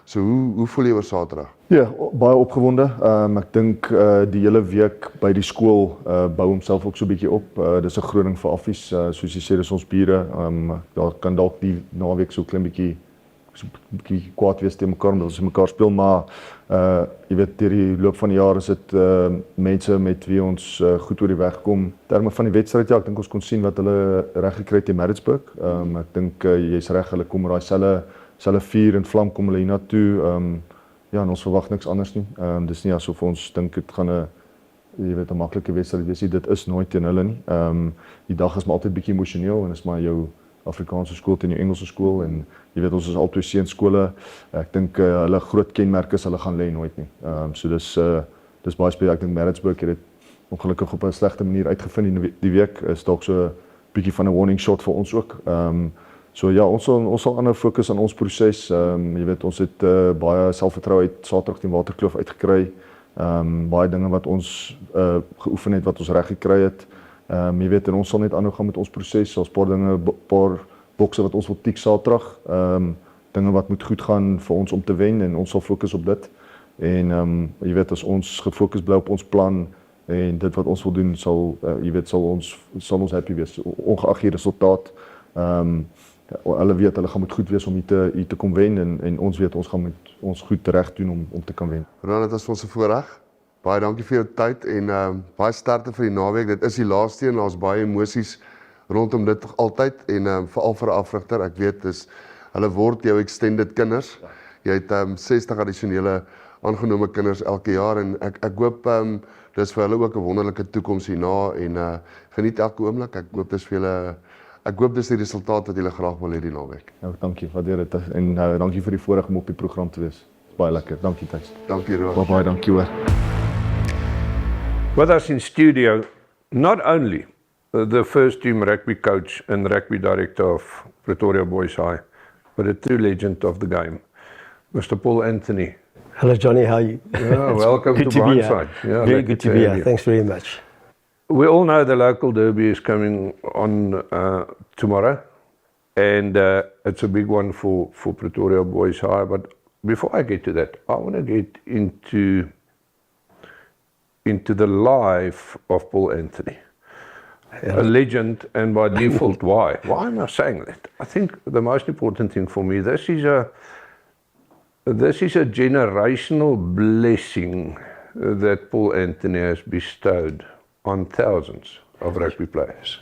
So hoe voel jy oor Saterdag? Ja, baie opgewonde. Ek dink die hele week by die skool bou homself ook so 'n bietjie op. Dis 'n groening vir Affies, soos jy sê, dis ons bure. Daar kan dalk die naweek so klein bietjie kwaad wees te mekaar omdat ons mekaar speel, maar jy weet deur die loop van die jaar is dit mense met wie ons goed oor die weg kom. Terme van die wedstryd, ja, ek dink ons kon sien wat hulle reg gekry het teen Maritzburg. Ek dink jy's reg, hulle kom met daai selfe vuur en vlam kom hulle hiernatoe. Ja, en ons verwag niks anders nie. Dis nie asof ons dink dit gaan 'n jy weet 'n maklike wedstryd wees nie. Dit is nooit teen hulle nie. Die dag is maar altyd bietjie emosioneel en is maar jou Afrikaanse skool teen jou Engelse skool en jy weet ons is albei seunskole. Ek dink hulle groot kenmerk is hulle gaan lê nooit nie. So dis baie spesiaal. Ek dink Maritzburg het dit ongelukkig op 'n slegte manier uitgevind die week. Is dalk so 'n bietjie van 'n warning shot vir ons ook. So ja, ons sal aanhou fokus aan ons proses. Jy weet ons het baie selfvertroue uit Saterdag teen Waterkloof uitgekry. Baie dinge wat ons geoefen het wat ons reg gekry het. Jy weet en ons sal net aanhou gaan met ons proses. Daar's 'n paar dinge, paar bokse wat ons wil tik Saterdag. Dinge wat moet goed gaan vir ons om te wen en ons sal fokus op dit. En jy weet as ons gefokus bly op ons plan en dit wat ons wil doen sal jy weet sal ons happy wees ongeag die resultaat. Hulle weet hulle gaan moet goed wees om hier te kom wen en ons weet ons gaan met ons goed reg doen om te kan wen. Ronald, dit was vir ons 'n voorreg. Baie dankie vir jou tyd en baie sterkte vir die naweek. Dit is die laaste een, daar's baie emosies rondom dit altyd en veral vir 'n afrigter. Ek weet hulle word jou extended kinders. Jy het 60 addisionele aangenome kinders elke jaar en ek hoop dis vir hulle ook 'n wonderlike toekoms hierna en geniet elke oomblik. Ek hoop dis vir julle dis die resultaat wat julle graag wil hê die naweek. Nou, dankie, waardeer dit en dankie vir die voorreg om op die program te wees. Baie lekker. Dankie Thys. Dankie Roos. Baie dankie hoor. With us in studio, not only the first team rugby coach and rugby director of Pretoria Boys High, but a true legend of the game, Mr. Paul Anthony. Hello Johnny, how are you? Yeah, welcome to Blindside. Yeah, very good to be here. Thanks very much. We all know the local derby is coming on tomorrow, and it's a big one for Pretoria Boys High. But before I get to that, I want to get into the life of Paul Anthony, a legend, and by default, why? Why am I saying that? I think the most important thing for me, this is a generational blessing that Paul Anthony has bestowed on thousands of rugby players.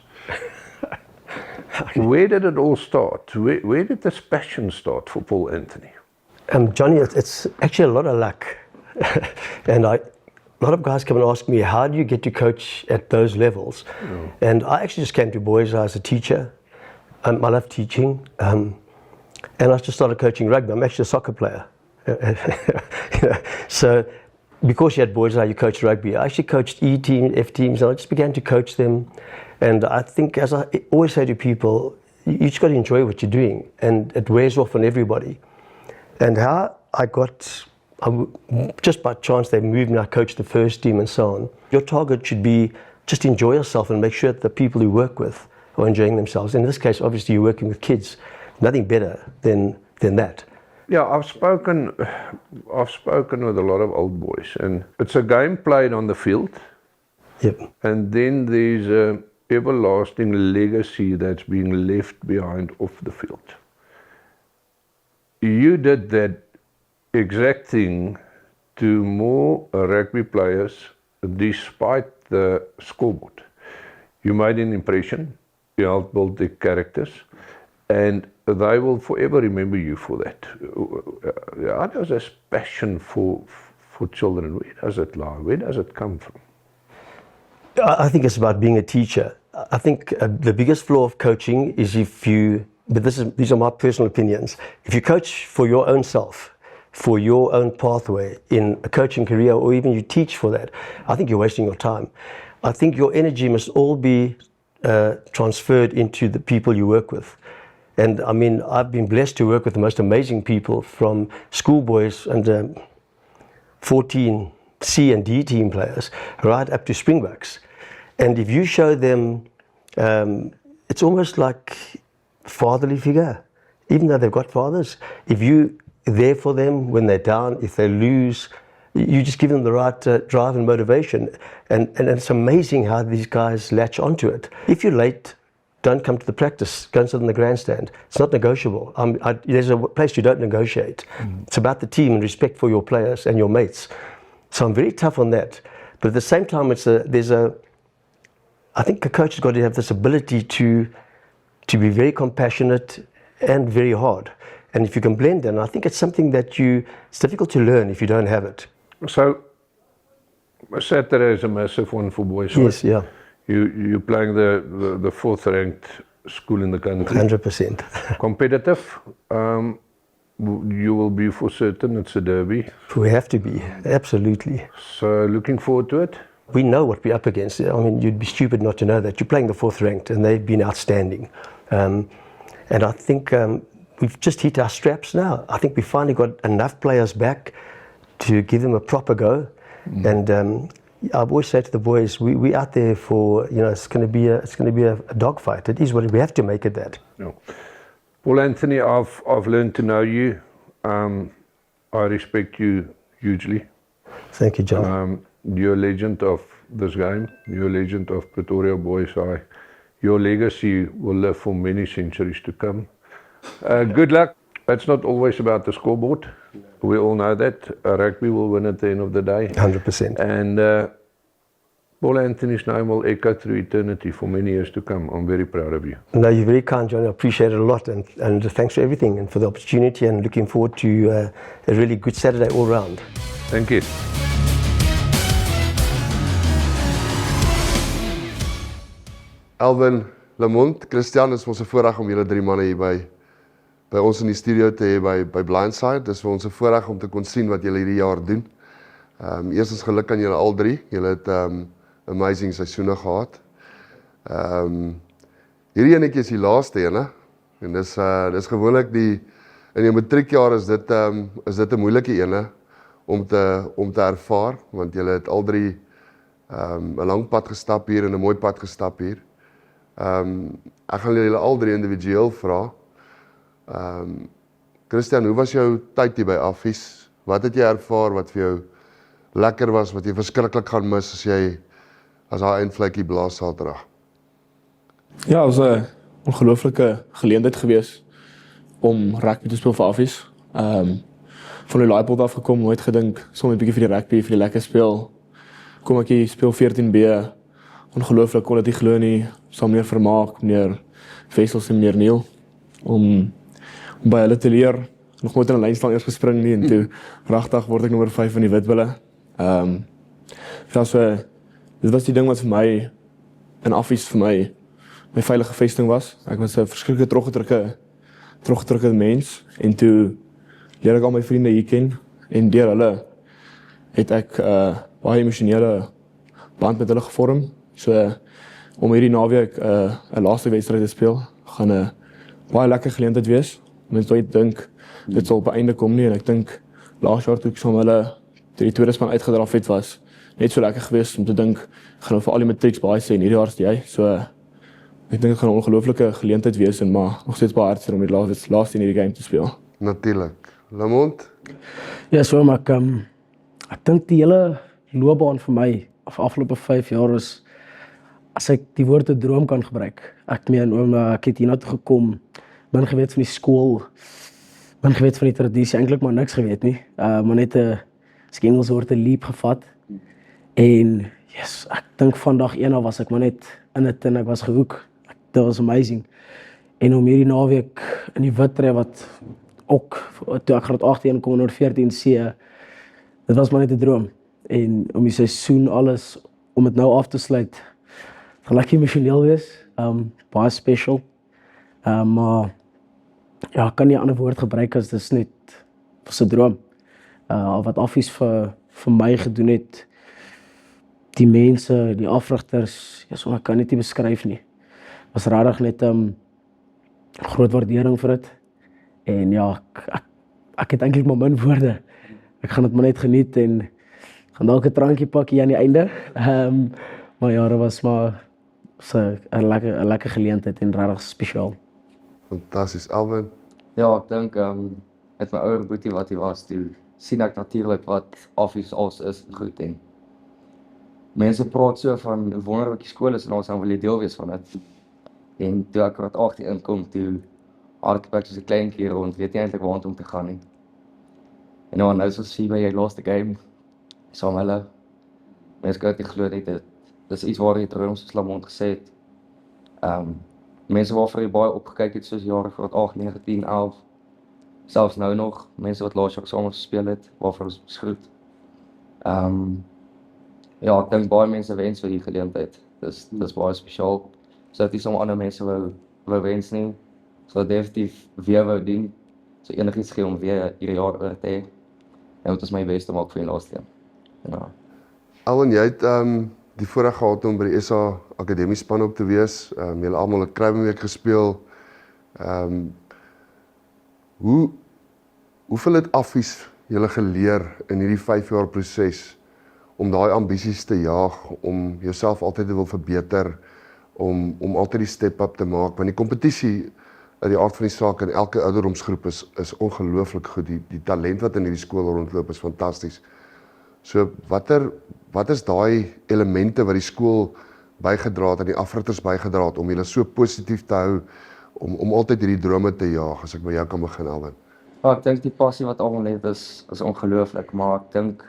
Where did it all start? Where did this passion start for Paul Anthony? Johnny, it's actually a lot of luck. And a lot of guys come and ask me, how do you get to coach at those levels? And I actually just came to Boys as a teacher. I love teaching. And I just started coaching rugby. I'm actually a soccer player. So because you had Boys you coached rugby. I actually coached E teams, F teams, and I just began to coach them. And I think, as I always say to people, you just got to enjoy what you're doing, and it wears off on everybody. And how just by chance they moved me, I coached the first team and so on. Your target should be just enjoy yourself and make sure that the people you work with are enjoying themselves. In this case, obviously you're working with kids. Nothing better than that. Yeah, I've spoken with a lot of old boys, and it's a game played on the field. Yep. And then there's a everlasting legacy that's being left behind off the field. You did that exact thing to more rugby players despite the scoreboard. You made an impression, you helped build their characters, and they will forever remember you for that. How does this passion for children, where does it lie? Where does it come from? I think it's about being a teacher. I think the biggest flaw of coaching is these are my personal opinions. If you coach for your own self, for your own pathway in a coaching career, or even you teach for that, I think you're wasting your time. I think your energy must all be transferred into the people you work with. And I mean, I've been blessed to work with the most amazing people, from schoolboys and 14 C and D team players right up to Springboks. And if you show them, it's almost like fatherly figure, even though they've got fathers. If you're there for them when they're down, if they lose, you just give them the right drive and motivation. And it's amazing how these guys latch onto it. If you're late, don't come to the practice, go and sit in the grandstand. It's not negotiable. There's a place you don't negotiate. It's about the team and respect for your players and your mates. So I'm very tough on that. But at the same time, I think a coach has got to have this ability to be very compassionate and very hard. And if you can blend them, I think it's something that it's difficult to learn if you don't have it. So Saturday is a massive one for boys. Yes, yeah, You're playing the fourth ranked school in the country. 100%. Competitive. You will be for certain. It's a derby. We have to be, absolutely. So looking forward to it. We know what we're up against. I mean, you'd be stupid not to know that. You're playing the fourth ranked, and they've been outstanding. And I think we've just hit our straps now. I think we finally got enough players back to give them a proper go. And I always say to the boys, we out there for, it's going to be a dogfight. It is what we have to make it that. No. Paul Anthony, I've learned to know you. I respect you hugely. Thank you, John. You're a legend of this game. You're a legend of Pretoria Boys. Your legacy will live for many centuries to come. Good luck. It's not always about the scoreboard. We all know that. Rugby will win at the end of the day. 100%. And Paul Anthony's name will echo through eternity for many years to come. I'm very proud of you. No, you're very kind, John. I appreciate it a lot. And thanks for everything and for the opportunity, and looking forward to a really good Saturday all round. Thank you. Alvin, Lamont, Christian, is ons 'n voorreg om julle drie manne hier by ons in die studio te hê by Blindside. Dis vir ons 'n voorreg om te kon sien wat julle hierdie jaar doen. Eerstens geluk aan julle al drie. Julle het amazing seisoene gehad. Hierdie enetjie is die laaste ene. En dis gewoonlik in die matriekjaar is dit 'n moeilike ene om te ervaar, want julle het al drie 'n lang pad gestap hier en 'n mooi pad gestap hier. Ek gaan julle al drie individueel vra. Christian, hoe was jou tyd hier by Affies? Wat het jy ervaar wat vir jou lekker was, wat jy verskriklik gaan mis as daai eindvlekkie blaas Saterdag? Ja, het was 'n ongelooflike geleentheid gewees om rugby te speel vir Affies. Van die Laaipold af gekom, nooit gedink, sommer 'n bietjie vir die rugby, vir die lekker speel. Kom ek hier, speel 14B, ongelooflik, kon dit nie glo nie, saam meneer Vermaak, meneer Wessels en meneer Neil, om by hulle te leer, nog nooit in 'n lynstaan eers gespring nie, en toe, regtig word ek nommer 5 in die Witbulle. Dit was die ding wat vir my, in Affies vir my veilige vesting was. Ek was 'n verskriklike teruggedrukte mens, en toe leer ek al my vriende hier ken, en deur hulle het ek baie emosionele band met hulle gevorm. So om hierdie naweek 'n laaste wedstryd te speel, gaan 'n baie lekker geleentheid wees. Mense nooit dink dit sal op 'n einde kom nie, en ek dink laas jaar toe ek saam hulle die tweede span uitgedraf het, was net so lekker geweest om te dink, gaan nou vir al die matrieks baie sê, en hierdie jaar is jy. So ek dink dit gaan 'n ongelooflike geleentheid wees, en maar nog steeds baie hartseer om die laaste in hierdie game te speel. Natuurlik. Lamont? Ja, so maar ek dink die hele loopbaan vir my afgelope 5 jaar is, as ek die woord 'n droom kan gebruik. Ek meen, ek het hiernatoe gekom, min geweet van die skool, min geweet van die tradisie, eintlik maar niks geweet nie. Maar net 'n Engelse woord 'n leap gevat. En yes, ek dink van dag 1 af was ek maar net in dit, en ek was gehoek. Dit was amazing. En om hierdie naweek in die Wittree, wat ook toe ek graad 8 kom oor 14C, dit was maar net 'n droom. En om die seisoen alles, om dit nou af te sluit, gaan lekker emosioneel wees, baie special. Maar ja, ek kan nie 'n ander woord gebruik as dis net was 'n droom. Wat Affies vir my gedoen het, die mense, die afrigters, ja, ek kan dit nie beskryf nie. Was regtig net groot waardering vir dit. En ja, ek het eintlik maar min woorde. Ek gaan dit maar net geniet, en gaan dalk 'n drankie pak hier aan die einde. Maar ja, dit was maar 'n lekker geleentheid en regtig spesiaal. Fantasties. Alvin? Ja, ek dink met my ouer boetie wat hy was, toe sien ek natuurlik wat Affies als is en goed, en mense praat so van hoe wonderlik die skool is, en ons wil jy deel wees van dit. En toe ek graad 8 inkom, toe hardloop ek soos 'n kleintjie rond, weet nie eintlik waar om te gaan nie. En nou soos sien by jy laaste game, saam hulle, mense kan dit nie glo net, dis iets waar jy droom, soos Lamont gesê het. Mense waarvoor jy baie opgekyk het, soos jare graad 8, 9, 10, 11, selfs nou nog, mense wat laas jaar saam gespeel het, waarvoor ons beschroet. ja, ek dink baie mense wens vir die geleentheid. Dis baie spesiaal. So dit is om ander mense wou wens nie. So definitief weer wou doen. So enigiets gee om weer hierdie jaar oor te hê. En dit is my beste maak vir die laaste een. Ja. Alwyn, jy het die voorreg gehad om by die SA Akademiespan op te wees. Julle almal het Kruibenweek gespeel. Hoeveel het affies julle geleer in hierdie 5 jaar proses om daai ambisies te jaag, om jouself altyd te wil verbeter, om altyd die step up te maak, want die kompetisie uit die aard van die saak in elke ouderdomsgroep is ongelooflik goed. Die talent wat in hierdie skool rondloop is fantasties. So wat is daai elemente wat die skool bygedra het en die afrigters bygedra het om julle so positief te hou om altyd hierdie drome te jaag, as ek by jou kan begin, Alwyn? Ja, ek dink die passie wat almal het is ongelooflik, maar ek dink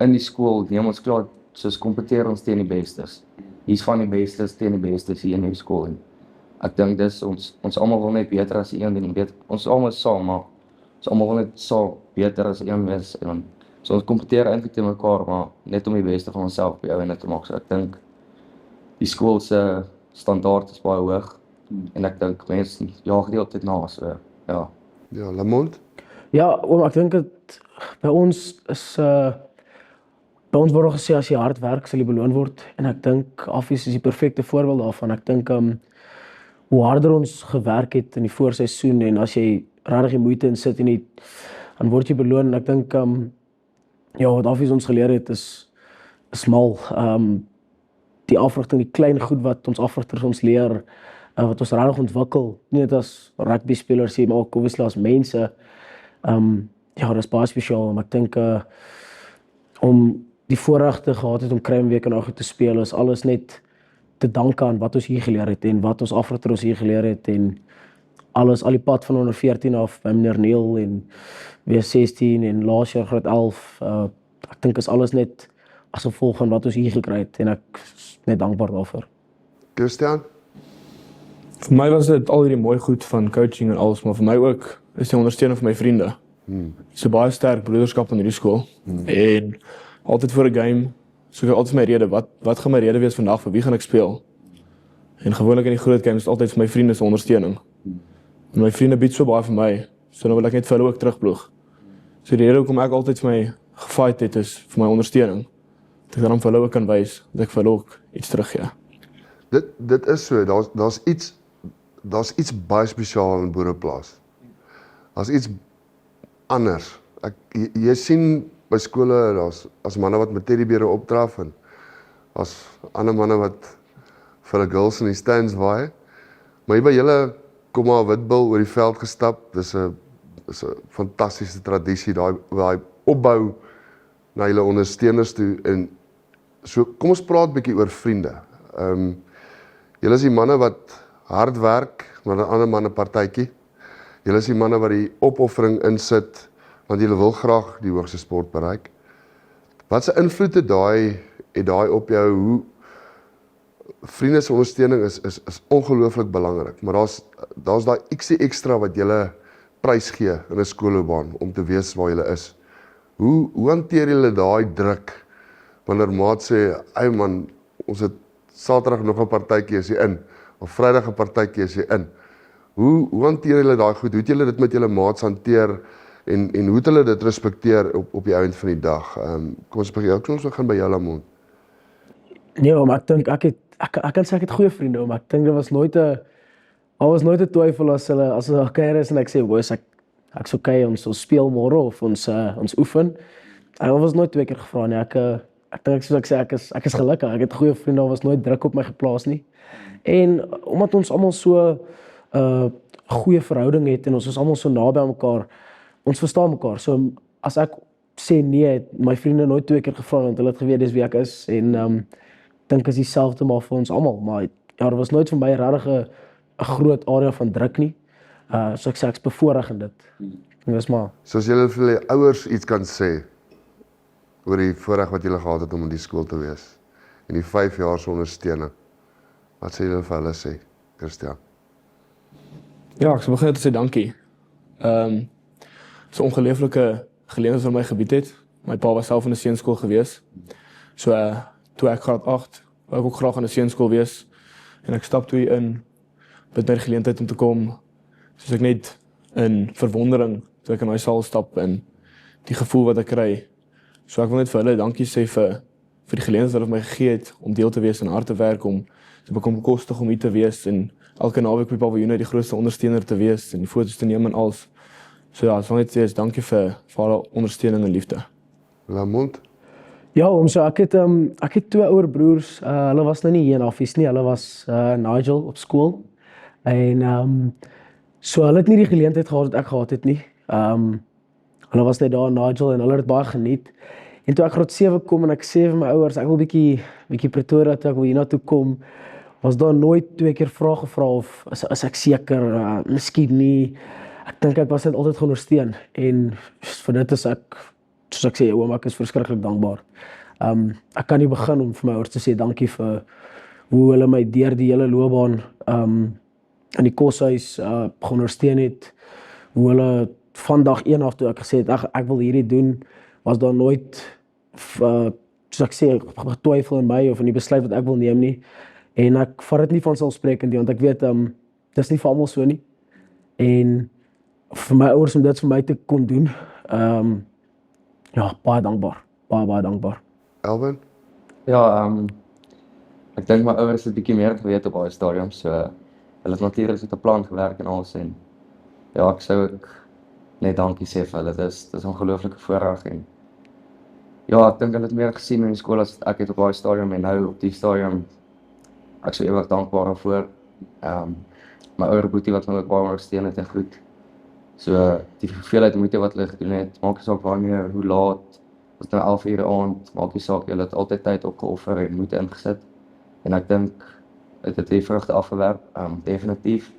in die skool neem ons klaar soos kompeteer ons teen die bestes. Hier's van die bestes teen die bestes hier in die skool. En ek dink dis ons almal wil net beter as een en beter. Ons almal is saam, maar ons almal wil net so beter as een wees en so ons kompeteer eintlik teen mekaar, maar net om die beste van onsself op die ou en te maak. So ek dink die skool se standaard is baie hoog en ek dink mense jaag die altyd na, so ja. Ja, Lamont? Ja, ek dink dit by ons is by ons word gesê as jy hard werk sal jy beloon word en ek dink Affies is die perfekte voorbeeld daarvan. Ek dink hoe harder ons gewerk het in die voorseisoen en as jy regtig die moeite insit en dan word jy beloon en ek dink ja, wat Affies ons geleer het is mal. Die afrigting, die klein goed wat ons afrigters ons leer, wat ons regtig ontwikkel, nie net as rugby spelers nie, maar ook obviously as mense. Ja, dis baie spesiaal, maar ek dink om die voorreg te gehad het om Kruibenweek en Agter te speel, is alles net te danke aan wat ons hier geleer het en wat ons afrigter ons hier geleer het en alles, al die pad van onder 14 af, by meneer Neil en weer 16 en laas jaar graad 11, ek dink is alles net as gevolg van wat ons hier gekry het en ek is net dankbaar daarvoor. Christian? Vir my was dit al hierdie mooi goed van coaching en alles, maar vir my ook is die ondersteuning van my vriende. So baie sterk broederskap in hierdie skool. En altyd voor 'n game, soek ek altyd my rede, wat gaan my rede wees vandag, vir wie gaan ek speel? En gewoonlik in die groot games is altyd vir my vriende se ondersteuning. En my vriende bied so baie vir my, so nou wil ek net vir hulle ook terugploeg. So die rede hoekom ek altyd vir my gefight het is vir my ondersteuning. Dat ek dan vir hulle ook kan wys, dat ek vir hulle ook iets teruggee. Dit is so, daar's iets baie spesiaal in Boereplaas. Daar's iets anders. Jy sien by skole, daar's manne wat met teddybere opdraf en daar's ander manne wat vir hulle girls in die stands waai. Maar hier by julle kom maar Witbil oor die veld gestap. Dis 'n fantastiese tradisie, daai opbou na julle ondersteuners toe. En so kom ons praat bietjie oor vriende. Julle is die manne wat hard werk, maar 'n ander manne partytjie. Julle is die manne wat die opoffering insit, want julle wil graag die hoogste sport bereik. Wat se invloed het daai op jou? Hoe vriende se ondersteuning is ongelooflik belangrik, maar daar's daai ietsie ekstra wat julle prys gee in 'n skoolloopbaan om te weet waar julle is. Hoe hanteer julle daai druk wanneer maat sê, "Ey man, ons het Saterdag nog 'n partytjie as jy in, of Vrydag 'n partytjie as jy in." Hoe hanteer julle daai goed? Hoe het julle dit met julle maats hanteer en hoe het hulle dit respekteer op die einde van die dag? Kom ons begin by jou, Lamont. Nee, maar ek dink ek kan sê ek het goeie vriende, maar ek dink daar was nooit 'n twyfel as hulle kuier is en ek sê, "Boys, ek's okay, ons speel môre of ons oefen." Daar was nooit 2 keer gevra nie. Ek dink soos ek sê, ek is gelukkig. Ek het goeie vriende, daar was nooit druk op my geplaas nie. En omdat ons almal so goeie verhouding het en ons is almal so naby aan mekaar, ons verstaan mekaar. So as ek sê nee, het my vriende nooit 2 keer gevra want hulle het geweet dis wie ek is en dink is dieselfde maar vir ons almal, maar ja, daar was nooit vir my regtig 'n groot area van druk nie. So ek sê ek's bevoorreg in dit. Dis maar. So as julle vir julle ouers iets kan sê oor die voorreg wat julle gehad het om in die skool te wees en die 5 jaar se ondersteuning, wat sê julle vir hulle sê, Christian? Ja, ek sal begin te sê dankie. So 'n ongelooflike geleentheid vir my gebied het. My pa was self in 'n seunskool gewees. So toe ek graad 8, wou ek ook graag in 'n seunskool wees. En ek stap toe hier in, met my geleentheid om te kom, soos ek net in verwondering, toe ek in my saal stap en die gevoel wat ek kry. So ek wil net vir hulle dankie sê vir die geleentheid wat hulle my gegee het, om deel te wees en hard te werk, om te bekom bekostig om hier te wees, en elke naweek op die paviljoen die grootste ondersteuner te wees, en die foto's te neem en alles. So ja, ek wil net sê, dankie vir alle ondersteuning en liefde. Lamont? Ja, ek het 2 ouer broers, hulle was nou nie hier in Affies nie, hulle was Nigel op skool, en so hulle het nie die geleentheid gehad wat ek gehad het nie. Hulle was net daar in Nigel en hulle het baie geniet. En toe ek graad 7 kom en ek sê vir my ouers, ek wil bietjie Pretoria toe, ek wil hiernatoe kom, was daar nooit 2 keer vrae gevra of is ek seker, miskien nie. Ek dink ek was net altyd geondersteun, en vir dit is ek, soos ek sê, oom, ek is verskriklik dankbaar. Ek kan nie begin om vir my ouers te sê dankie vir hoe hulle my deur die hele loopbaan in die koshuis geondersteun het, hoe hulle van dag 1 af toe ek gesê het, ek wil hierdie doen, was daar nooit, soos ek sê, getwyfel in my of in die besluit wat ek wil neem nie. En ek vat dit nie vanselfsprekend nie, want ek weet, dis nie vir almal so nie. En vir my ouers om dit vir my te kon doen, ja, baie dankbaar. Baie dankbaar. Alvin? Ja, ek dink my ouers het 'n bietjie meer geweet op daai stadium, so hulle het natuurlik met 'n plan gewerk en alles, en ja, ek sou ook net dankie sê vir hulle. Dis 'n ongelooflike voorreg, en ja, ek dink hulle het meer gesien in die skool as ek het op daai stadium, en nou op die stadium, ek sou ewig dankbaar daarvoor. My ouer boetie wat my ook baie ondersteun het en goed. So die hoeveelheid moeite wat hulle gedoen het, maak nie saak wanneer, hoe laat, was nou 11 uur aand, maak nie saak, hulle het altyd tyd opgeoffer en moeite ingesit. En ek dink het het die vrugte afgewerp, definitief.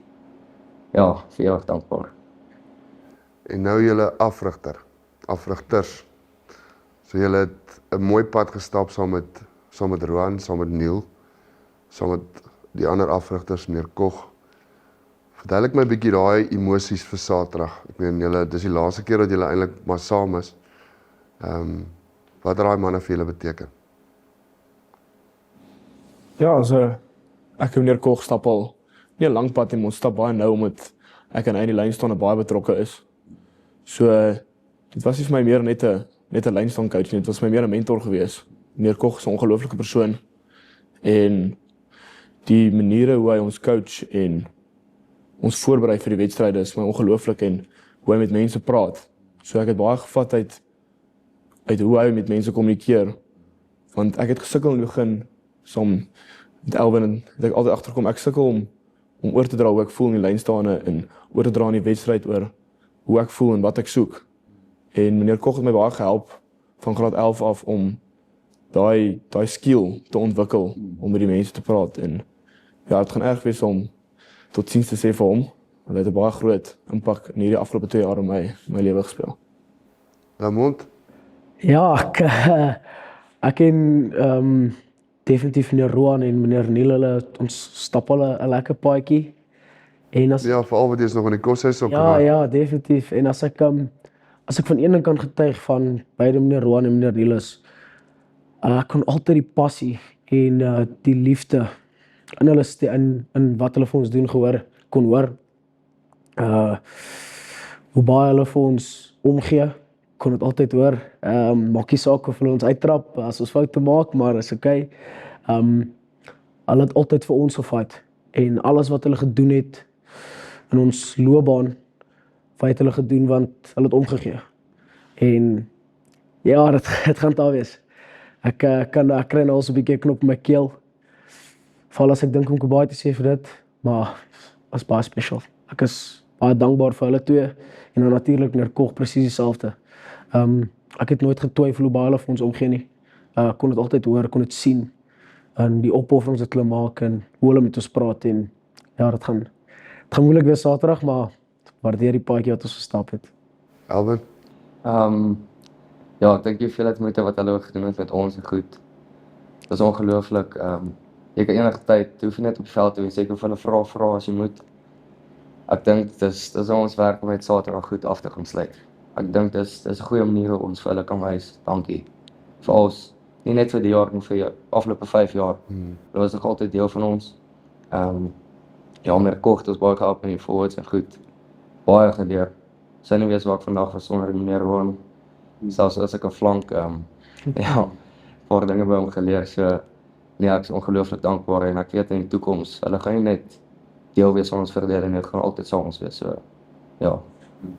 Ja, vir ewig dankbaar. En nou julle afrigters. So julle het 'n mooi pad gestap saam met Roan, saam met Neil, saam met die ander afrigters, meneer Koch. Verduidelik my 'n bietjie daai emosies vir Saterdag. Ek meen julle, dis die laaste keer dat julle eintlik maar saam is. Wat het daai manne vir julle beteken? Ja, also ek en meneer Koch stap al nie 'n lang pad nie, ons stap baie nou omdat ek en hy in die lynstaan en baie betrokke is. So dit was nie vir my meer net 'n lynstaan coach nie, dit was vir my meer 'n mentor gewees. Meneer Koch is 'n ongelooflike persoon, en die maniere hoe hy ons coach en ons voorberei vir die wedstryde is my ongelooflik, en hoe hy met mense praat. So ek het baie gevat uit hoe hy met mense kommunikeer, want ek het gesukkel in die begin saam met Elvin, en het ek altyd agterkom, ek sukkel om oor te dra hoe ek voel in die lynstane, en oor te dra in die wedstryd oor hoe ek voel en wat ek soek. En meneer Koch het my baie gehelp van graad 11 af om daai skill te ontwikkel om met die mense te praat, en ja, het gaan erg wees om tot ziens te sê vir hom, want hy het 'n baie groot impak in hierdie afgelope 2 jaar in my lewe gespeel. Lamont? Ja, ek ken definitief meneer Roan en meneer Neil, ons stap al 'n lekker paadjie. En as Ja, veral wat jy nog in die koshuis ook Ja, definitief. En as ek van een ding kan getuig van beide meneer Roan en meneer Neil is, ek kon altyd die passie en die liefde in hulle in wat hulle vir ons doen kon hoor. Hoe baie hulle vir ons omgee, kon dit altyd hoor. Maak nie saak of hulle ons uittrap as ons foute maak, maar is okay. Hulle het altyd vir ons gefight, en alles wat hulle gedoen het in ons loopbaan, het hulle gedoen want hulle het omgegee. En ja, dit gaan daar wees. Ek kry nou al so 'n bietjie 'n knop in my keel, val as ek dink om baie te sê vir dit, maar was baie special. Ek is baie dankbaar vir hulle twee, en dan natuurlik meneer Koch presies dieselfde. Ek het nooit getwyfel hoe baie hulle vir ons omgee nie. Kon dit altyd hoor, kon dit sien, en die opofferings wat hulle maak, en hoe hulle met ons praat, en ja, dit gaan moeilik wees Saterdag, maar waardeer die paadjie wat ons gestap het. Alvin? Ja, ek dink die hoeveelheid moeite wat hulle ook gedoen het met ons en goed. Dit is ongelooflik. Jy kan enige tyd, hoef jy net op die veld te wees, jy kan vir hulle vra as jy moet. Ek dink dis ons werk om met Saterdag goed af te gaan sluit. Ek dink dis 'n goeie manier hoe ons vir hulle kan wys, dankie. Vir ons Nie net vir die jaar, maar vir die afgelope 5 jaar. Dit was nog altyd deel van ons. Ja, met Koch het ons baie gehelp in die forwards en goed. Baie geleer. Sy nie weet waar ek vandag was sonder die meer woon. Selfs as ek 'n flank, ja, paar dinge by hom geleer. So, nee, ek is ongelooflik dankbaar en ek weet in die toekoms, hulle gaan nie net deel wees van ons verlede nie, dit gaan altyd saam ons wees. So, ja.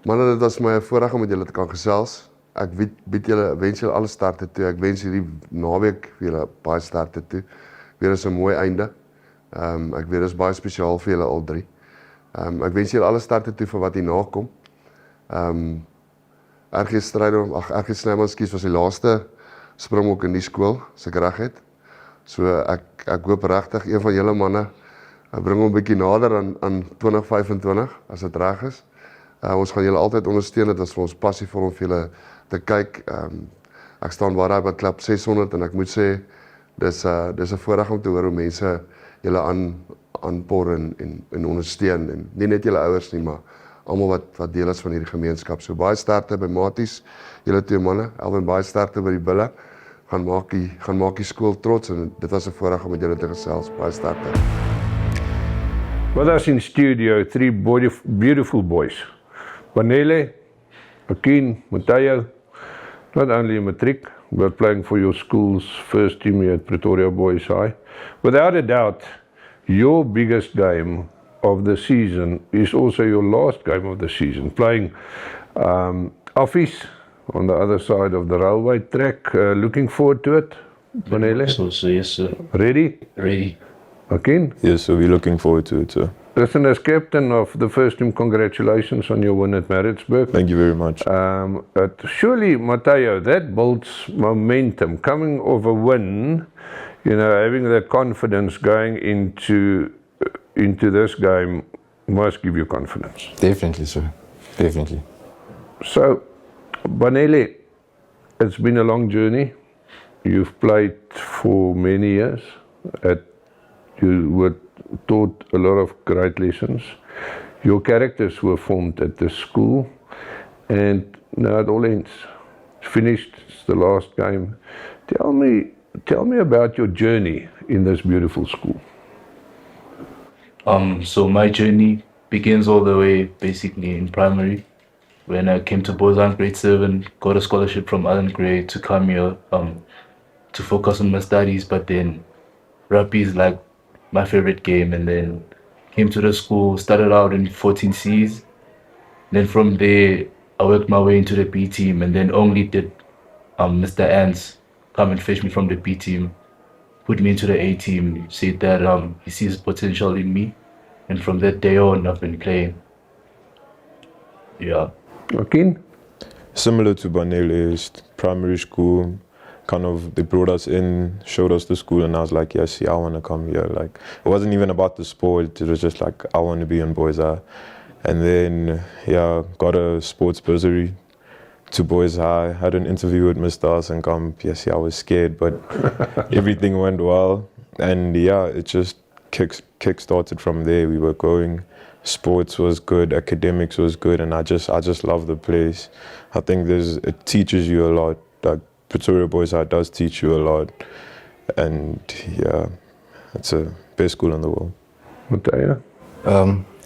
Manne, dit was my 'n voorreg om met julle te kan gesels. Ek bied julle, wens julle alle sterkte toe. Ek wens hierdie naweek vir julle baie sterkte toe. Weer is 'n mooi einde. Ek weet dit is baie spesiaal vir julle al drie. Ek wens julle alle sterkte toe vir wat hierna kom. RG Snyman was die laaste springbok in die skool, as ek reg het. So ek hoop regtig een van julle manne bring hom 'n bietjie nader aan 2025 as dit reg is. Ons gaan julle altyd ondersteun, dit was vir ons passievol om vir julle te kyk. Ek staan baie by klub 600 en ek moet sê dis 'n voorreg om te hoor hoe mense julle aanpor en ondersteun en nie net julle ouers nie, maar almal wat deel is van hierdie gemeenskap. So baie sterkte by Maties, julle twee manne. Alwen baie sterkte by die Bulle. Gaan maak die skool trots en dit was 'n voorreg om met julle te gesels. Baie sterkte. With us in studio, three beautiful boys. Vanele, Akin, Matayo, not only in matric, but playing for your school's first team here at Pretoria Boys High. Without a doubt, your biggest game of the season is also your last game of the season, playing office on the other side of the railway track. Looking forward to it, Vanele? So, yes, sir. Ready? Ready. Akin? Yes, so we're looking forward to it, sir. Listen, as captain of the first team, congratulations on your win at Maritzburg. Thank you very much. Surely, Matayo, that builds momentum. Coming off a win, having the confidence going into this game must give you confidence. Definitely, sir. Definitely. So, Banele, it's been a long journey. You've played for many years. You were taught a lot of great lessons. Your characters were formed at the school, and now it all ends. It's finished. It's the last game. Tell me about your journey in this beautiful school. So my journey begins all the way basically in primary, when I came to Bozan grade 7, got a scholarship from Allen Gray to come here to focus on my studies, but then rugby is like my favorite game, and then came to the school, started out in 14Cs, then from there I worked my way into the B team, and then only did Mr. Ants come and fetch me from the B team, put me into the A team, said that he sees potential in me, and from that day on I've been playing. Yeah. Akin? Similar to Banele, primary school, kind of, they brought us in, showed us the school, and I was like, yes, yeah, I want to come here. Like, it wasn't even about the sport, it was just like, I want to be on Boys High. And then, yeah, got a sports bursary to Boys High, had an interview with Mr. Asenkamp. Yes, yeah, I was scared, but everything went well. And yeah, it just kick-started from there. We were going. Sports was good, academics was good, and I just love the place. I think it teaches you a lot. Like, Pretoria Boys High does teach you a lot, and yeah, it's the best school in the world. Matayo?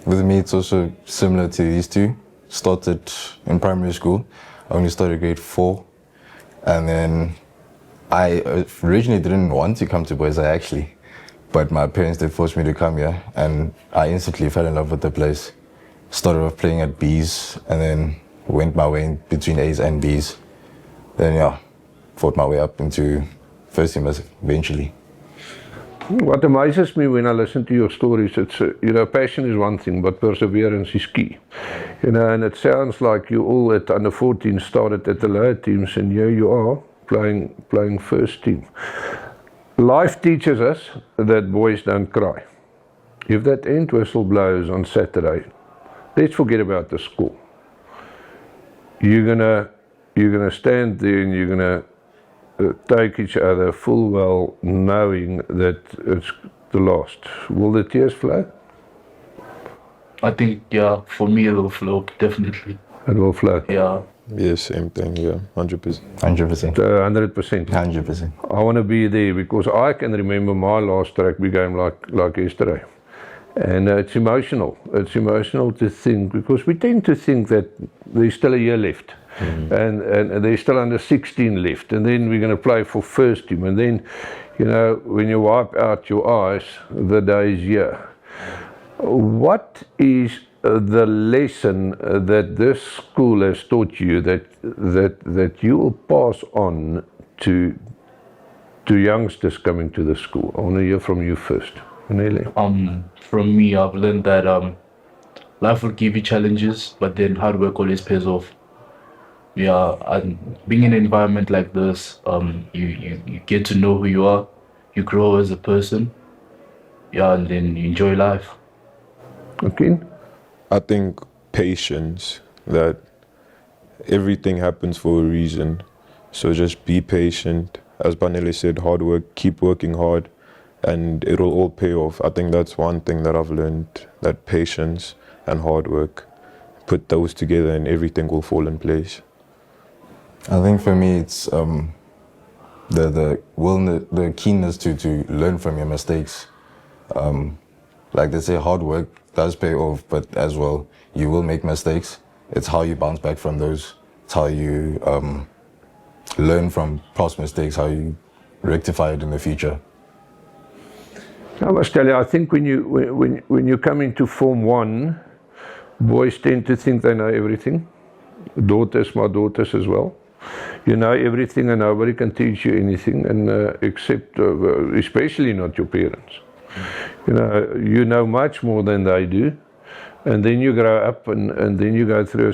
With me, it's also similar to these two. Started in primary school. I only started grade 4, and then I originally didn't want to come to Boys High actually, but my parents did force me to come here, and I instantly fell in love with the place. Started off playing at B's, and then went my way in between A's and B's. Then yeah, fought my way up into first team eventually. What amazes me when I listen to your stories, it's passion is one thing, but perseverance is key. And it sounds like you all at under 14 started at the lower teams, and here you are playing first team. Life teaches us that boys don't cry. If that end whistle blows on Saturday, let's forget about the score. You're gonna stand there and you're gonna take each other full well, knowing that it's the last. Will the tears flow? I think, yeah, for me it will flow, definitely. It will flow? Yeah, Yes, same thing, yeah, 100%. 100%. 100%. 100%. I want to be there because I can remember my last rugby game like yesterday. And it's emotional. It's emotional to think, because we tend to think that there's still a year left. And there's still under 16 left. And then we're going to play for first team. And then, you know, when you wipe out your eyes, the day's here. What is the lesson that this school has taught you that you will pass on to youngsters coming to the school? I want to hear from you first. Nelly. From me, I've learned that life will give you challenges, but then hard work always pays off. Yeah, and being in an environment like this, you get to know who you are, you grow as a person, yeah, and then you enjoy life. Okay. I think patience, that everything happens for a reason. So just be patient. As Banele said, hard work, keep working hard, and it'll all pay off. I think that's one thing that I've learned, that patience and hard work, put those together and everything will fall in place. I think for me it's the keenness to learn from your mistakes. Like they say, hard work does pay off, but as well, you will make mistakes. It's how you bounce back from those. It's how you learn from past mistakes, how you rectify it in the future. I must tell you, I think when you come into Form 1, boys tend to think they know everything. Daughters, my daughters as well. You know everything and nobody can teach you anything, and except, especially not your parents. You know much more than they do, and then you grow up and then you go through a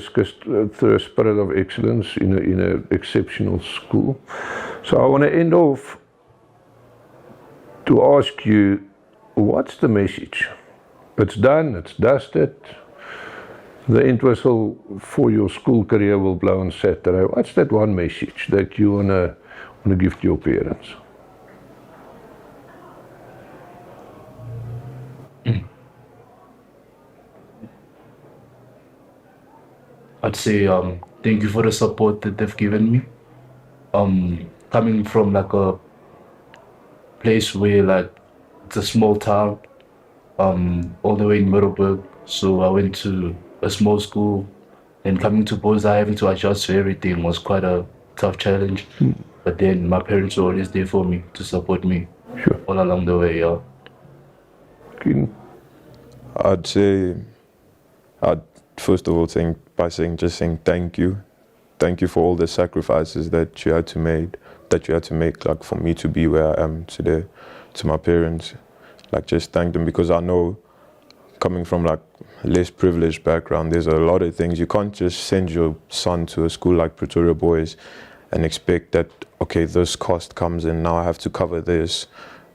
spirit of excellence in an exceptional school. So I want to end off to ask you, what's the message? It's done, it's dusted. The end whistle for your school career will blow on Saturday. What's that one message that you wanna give to your parents? I'd say thank you for the support that they've given me. Coming from like a place where like it's a small town, all the way in Middelburg. So I went to a small school, and coming to Bozai, having to adjust to everything was quite a tough challenge. But then my parents were always there for me to support me all along the way. Yeah. I'd say, first of all, just saying thank you. Thank you for all the sacrifices that you had to make, like for me to be where I am today. To my parents, like just thank them, because I know, coming from like less privileged background, there's a lot of things. You can't just send your son to a school like Pretoria Boys and expect that, okay, this cost comes in, now I have to cover this,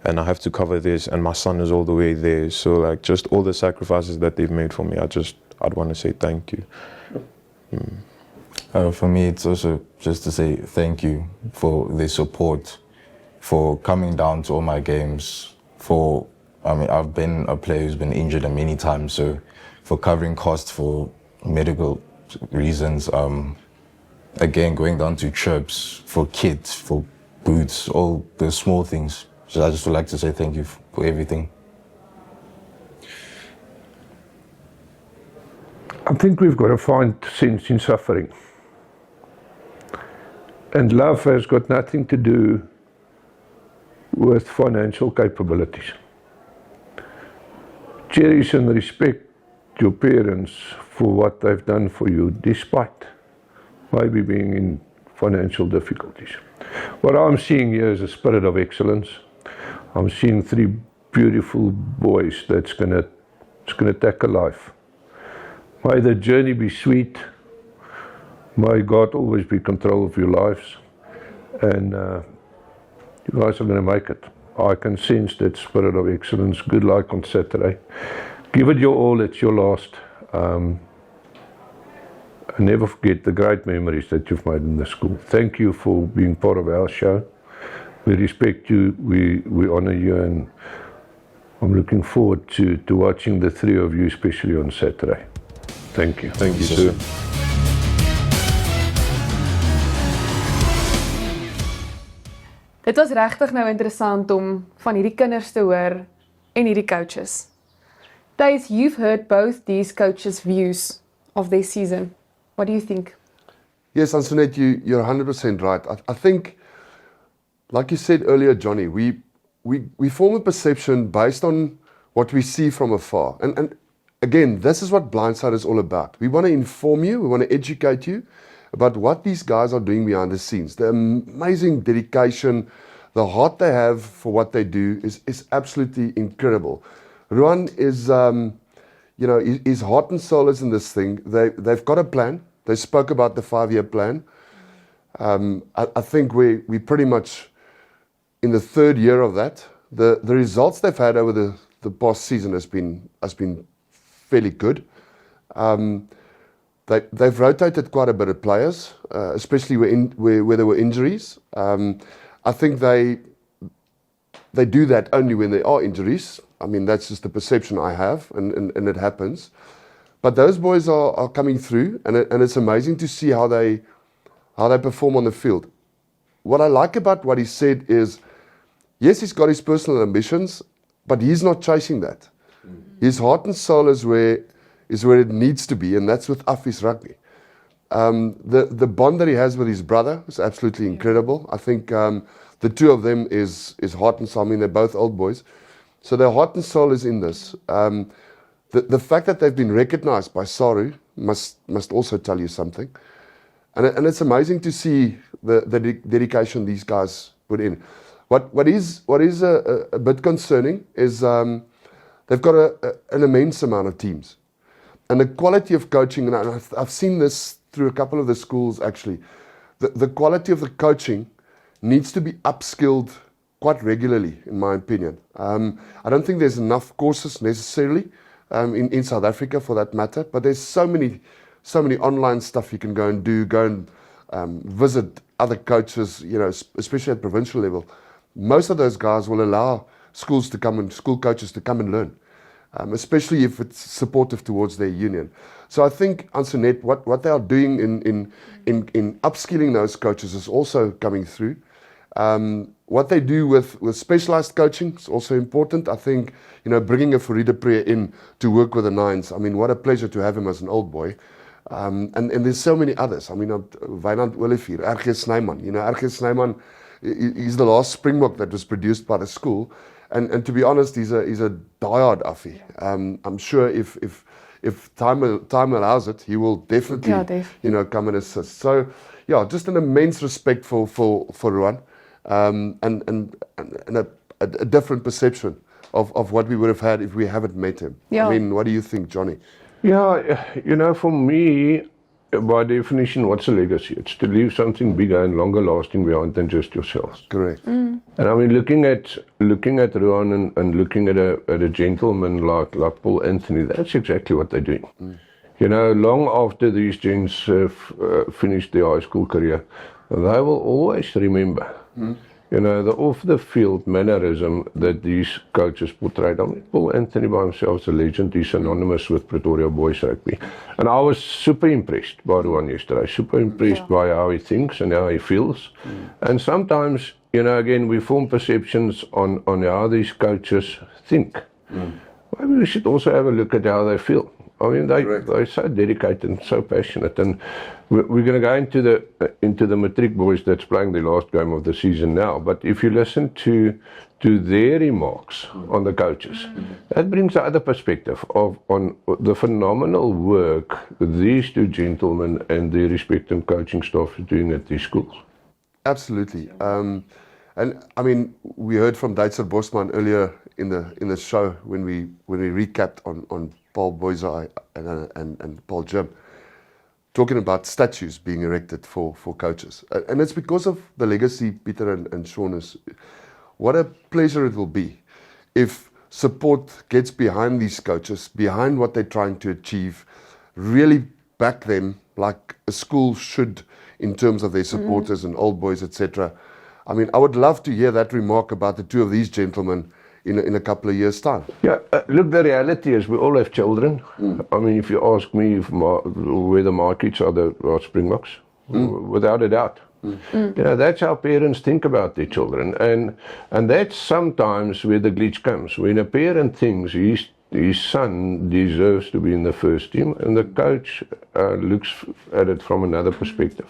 and I have to cover this, and my son is all the way there. So like just all the sacrifices that they've made for me, I'd want to say thank you. For me, it's also just to say thank you for the support, for coming down to all my games, I've been a player who's been injured many times, so for covering costs for medical reasons, again, going down to trips, for kids, for boots, all the small things. So I just would like to say thank you for everything. I think we've got to find sense in suffering. And love has got nothing to do with financial capabilities. Cherish and respect your parents for what they've done for you, despite maybe being in financial difficulties. What I'm seeing here is a spirit of excellence. I'm seeing 3 beautiful boys that's gonna tackle life. May the journey be sweet. May God always be in control of your lives. And you guys are going to make it. I can sense that spirit of excellence. Good luck on Saturday. Give it your all, it's your last. And never forget the great memories that you've made in the school. Thank you for being part of our show. We respect you, we honor you, and I'm looking forward to watching the 3 of you, especially on Saturday. Thank you. Thank you, sir. Dit was regtig nou interessant om van hierdie kinders te hoor en hierdie coaches. Thijs, you've heard both these coaches' views of their season. What do you think? Yes, Antoinette, you're 100% right. I think, like you said earlier, Johnny, we form a perception based on what we see from afar. And again, this is what Blindside is all about. We want to inform you, we want to educate you about what these guys are doing behind the scenes. The amazing dedication, the heart they have for what they do is absolutely incredible. Ruan is, his heart and soul is in this thing. They've got a plan. They spoke about the 5-year plan. I think we pretty much in the 3rd year of that. The results they've had over the past season has been fairly good. They've rotated quite a bit of players, especially where there were injuries. I think they do that only when there are injuries. I mean, that's just the perception I have, and it happens. But those boys are coming through, and it's amazing to see how they perform on the field. What I like about what he said is, yes, he's got his personal ambitions, but he's not chasing that. His heart and soul is where it needs to be, and that's with Affis Rugby. The bond that he has with his brother is absolutely incredible. I think the two of them is heart and soul. I mean, they're both old boys. So their heart and soul is in this. The fact that they've been recognized by SARU must also tell you something. And it's amazing to see the dedication these guys put in. What is a bit concerning is they've got an immense amount of teams. And the quality of coaching, and I've seen this through a couple of the schools actually, the quality of the coaching needs to be upskilled quite regularly, in my opinion. I don't think there's enough courses necessarily in South Africa for that matter, but there's so many online stuff you can go and do, visit other coaches, especially at provincial level. Most of those guys will allow school coaches to come and learn, especially if it's supportive towards their union. So I think, Antoinette, what they are doing in upskilling those coaches is also coming through. What they do with specialized coaching is also important. I think, bringing a Farida Preer in to work with the Nines, I mean, what a pleasure to have him as an old boy. And there's so many others. I mean, Wynand Olivier, R.G. Snyman. R.G. Snyman, he's the last Springbok that was produced by the school. And to be honest, he's a diehard Affie. I'm sure if time allows it, he will definitely, come and assist. So, yeah, just an immense respect for Ruan. And a different perception of what we would have had if we haven't met him. Yeah. I mean, what do you think, Johnny? Yeah, for me, by definition, what's a legacy? It's to leave something bigger and longer lasting behind than just yourself. Correct. And I mean, looking at Ruan and looking at a gentleman like Paul Anthony, that's exactly what they're doing. Long after these gents finish their high school career, they will always remember, the off-the-field mannerism that these coaches portrayed. I mean, Paul Anthony by himself is a legend. He's synonymous with Pretoria Boys Rugby. And I was super impressed by Ruan yesterday, super impressed by how he thinks and how he feels. And sometimes, again, we form perceptions on how these coaches think. Maybe we should also have a look at how they feel. I mean, they're so dedicated and so passionate, and we're going to go into the matric boys that's playing the last game of the season now. But if you listen to their remarks on the coaches, that brings the other perspective on the phenomenal work these two gentlemen and their respective coaching staff are doing at these schools. Absolutely, and I mean, we heard from Duitser Bosman earlier in the show when we recapped on Paul Boyzai and Paul Jim, talking about statues being erected for coaches. And it's because of the legacy Peter and Sean is. What a pleasure it will be if support gets behind these coaches, behind what they're trying to achieve, really back them like a school should in terms of their supporters and old boys, etc. I mean, I would love to hear that remark about the two of these gentlemen in a couple of years' time. Yeah, look, the reality is we all have children. I mean, if you ask me whether my kids are Springboks, without a doubt. You know, that's how parents think about their children, and that's sometimes where the glitch comes. When a parent thinks his son deserves to be in the first team, and the coach looks at it from another perspective.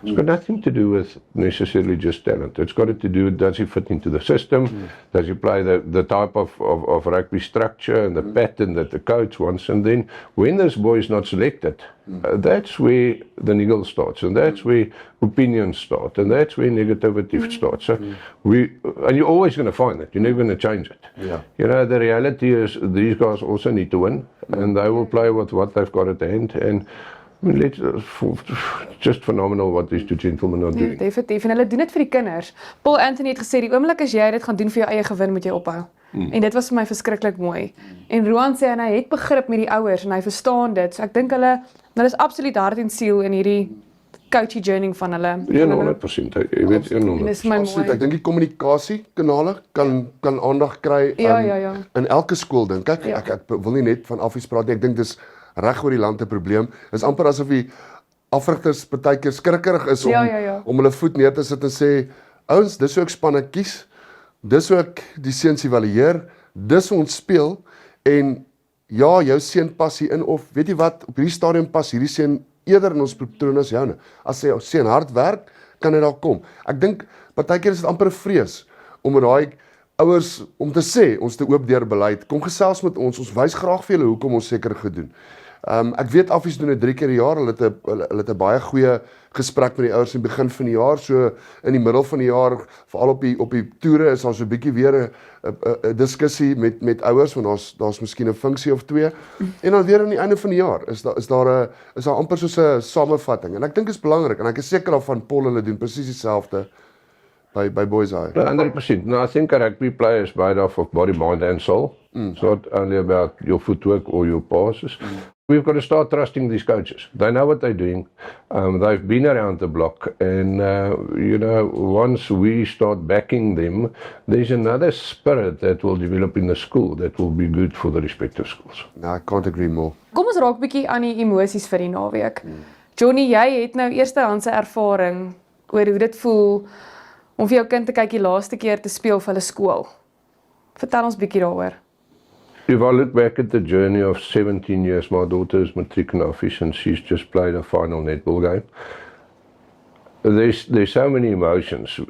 It's got nothing to do with necessarily just talent. It's got to do with, does he fit into the system? Does he play the type of rugby structure and the pattern that the coach wants? And then when this boy is not selected, that's where the niggle starts, and that's where opinions start, and that's where negativity starts. So and you're always going to find that. You're never going to change it. Yeah. You know, the reality is these guys also need to win, and they will play with what they've got at hand. And I mean, just phenomenal what these two gentlemen are doing. Definitief, en hulle doen dit vir die kinders. Paul Anthony het gesê, die oomblik as jy dit gaan doen vir jou eie gewin, moet jy ophou. En dit was vir my verskriklik mooi. En Roan sê, en hy het begrip met die ouers, en hy verstaan dit, so ek dink hulle is absoluut hart en siel in hierdie coaching journey van hulle. 100%, jy weet, 100%. Dis my mooi. Ek dink die kommunikasiekanale kan aandag kry in elke skool dink ek. Ek wil nie net van affies praat nie, ek dink dis reg oor die land 'n probleem. Dis amper asof die afrigters partykeer skrikkerig is om hulle voet neer te sit en sê, ouens, dis hoe ek spanne kies, dis hoe ek die seuns evalueer, dis hoe ons speel, en ja, jou seun pas hier in, of weet jy wat, op hierdie stadium pas hierdie seun eerder in ons patroon as joune. As sy seun hard werk, kan hy daar kom. Ek dink partykeer is dit amper 'n vrees om met daai ouers om te sê, ons te oop deur beleid, kom gesels met ons wys graag vir julle hoekom ons seker gedoen. Ek weet affies doen dit 3 keer 'n jaar, hulle het 'n baie goeie gesprek met die ouers in die begin van die jaar, so in die middel van die jaar, veral op die toere is daar so 'n bietjie weer 'n diskussie met ouers, want daar's miskien 'n funksie of 2, en dan weer aan die einde van die jaar is daar amper soos 'n samevatting, en ek dink dit is belangrik, en ek is seker daarvan Paul hulle doen presies dieselfde by Boys High. 100%. No, I think a rugby player is made up of body, mind and soul. It's not only about your footwork or your passes. We've got to start trusting these coaches. They know what they're doing. They've been around the block, and you know, once we start backing them, there's another spirit that will develop in the school that will be good for the respective schools. No, I can't agree more. Kom ons raak bietjie aan die emosies vir die naweek. Johnny, jy het nou eerstehandse ervaring oor hoe dit voel om vir jou kind te kyk die laaste keer te speel vir hulle skool. Vertel ons bietjie daaroor. If I look back at the journey of 17 years, my daughter is matric in office and she's just played a final netball game. There's so many emotions.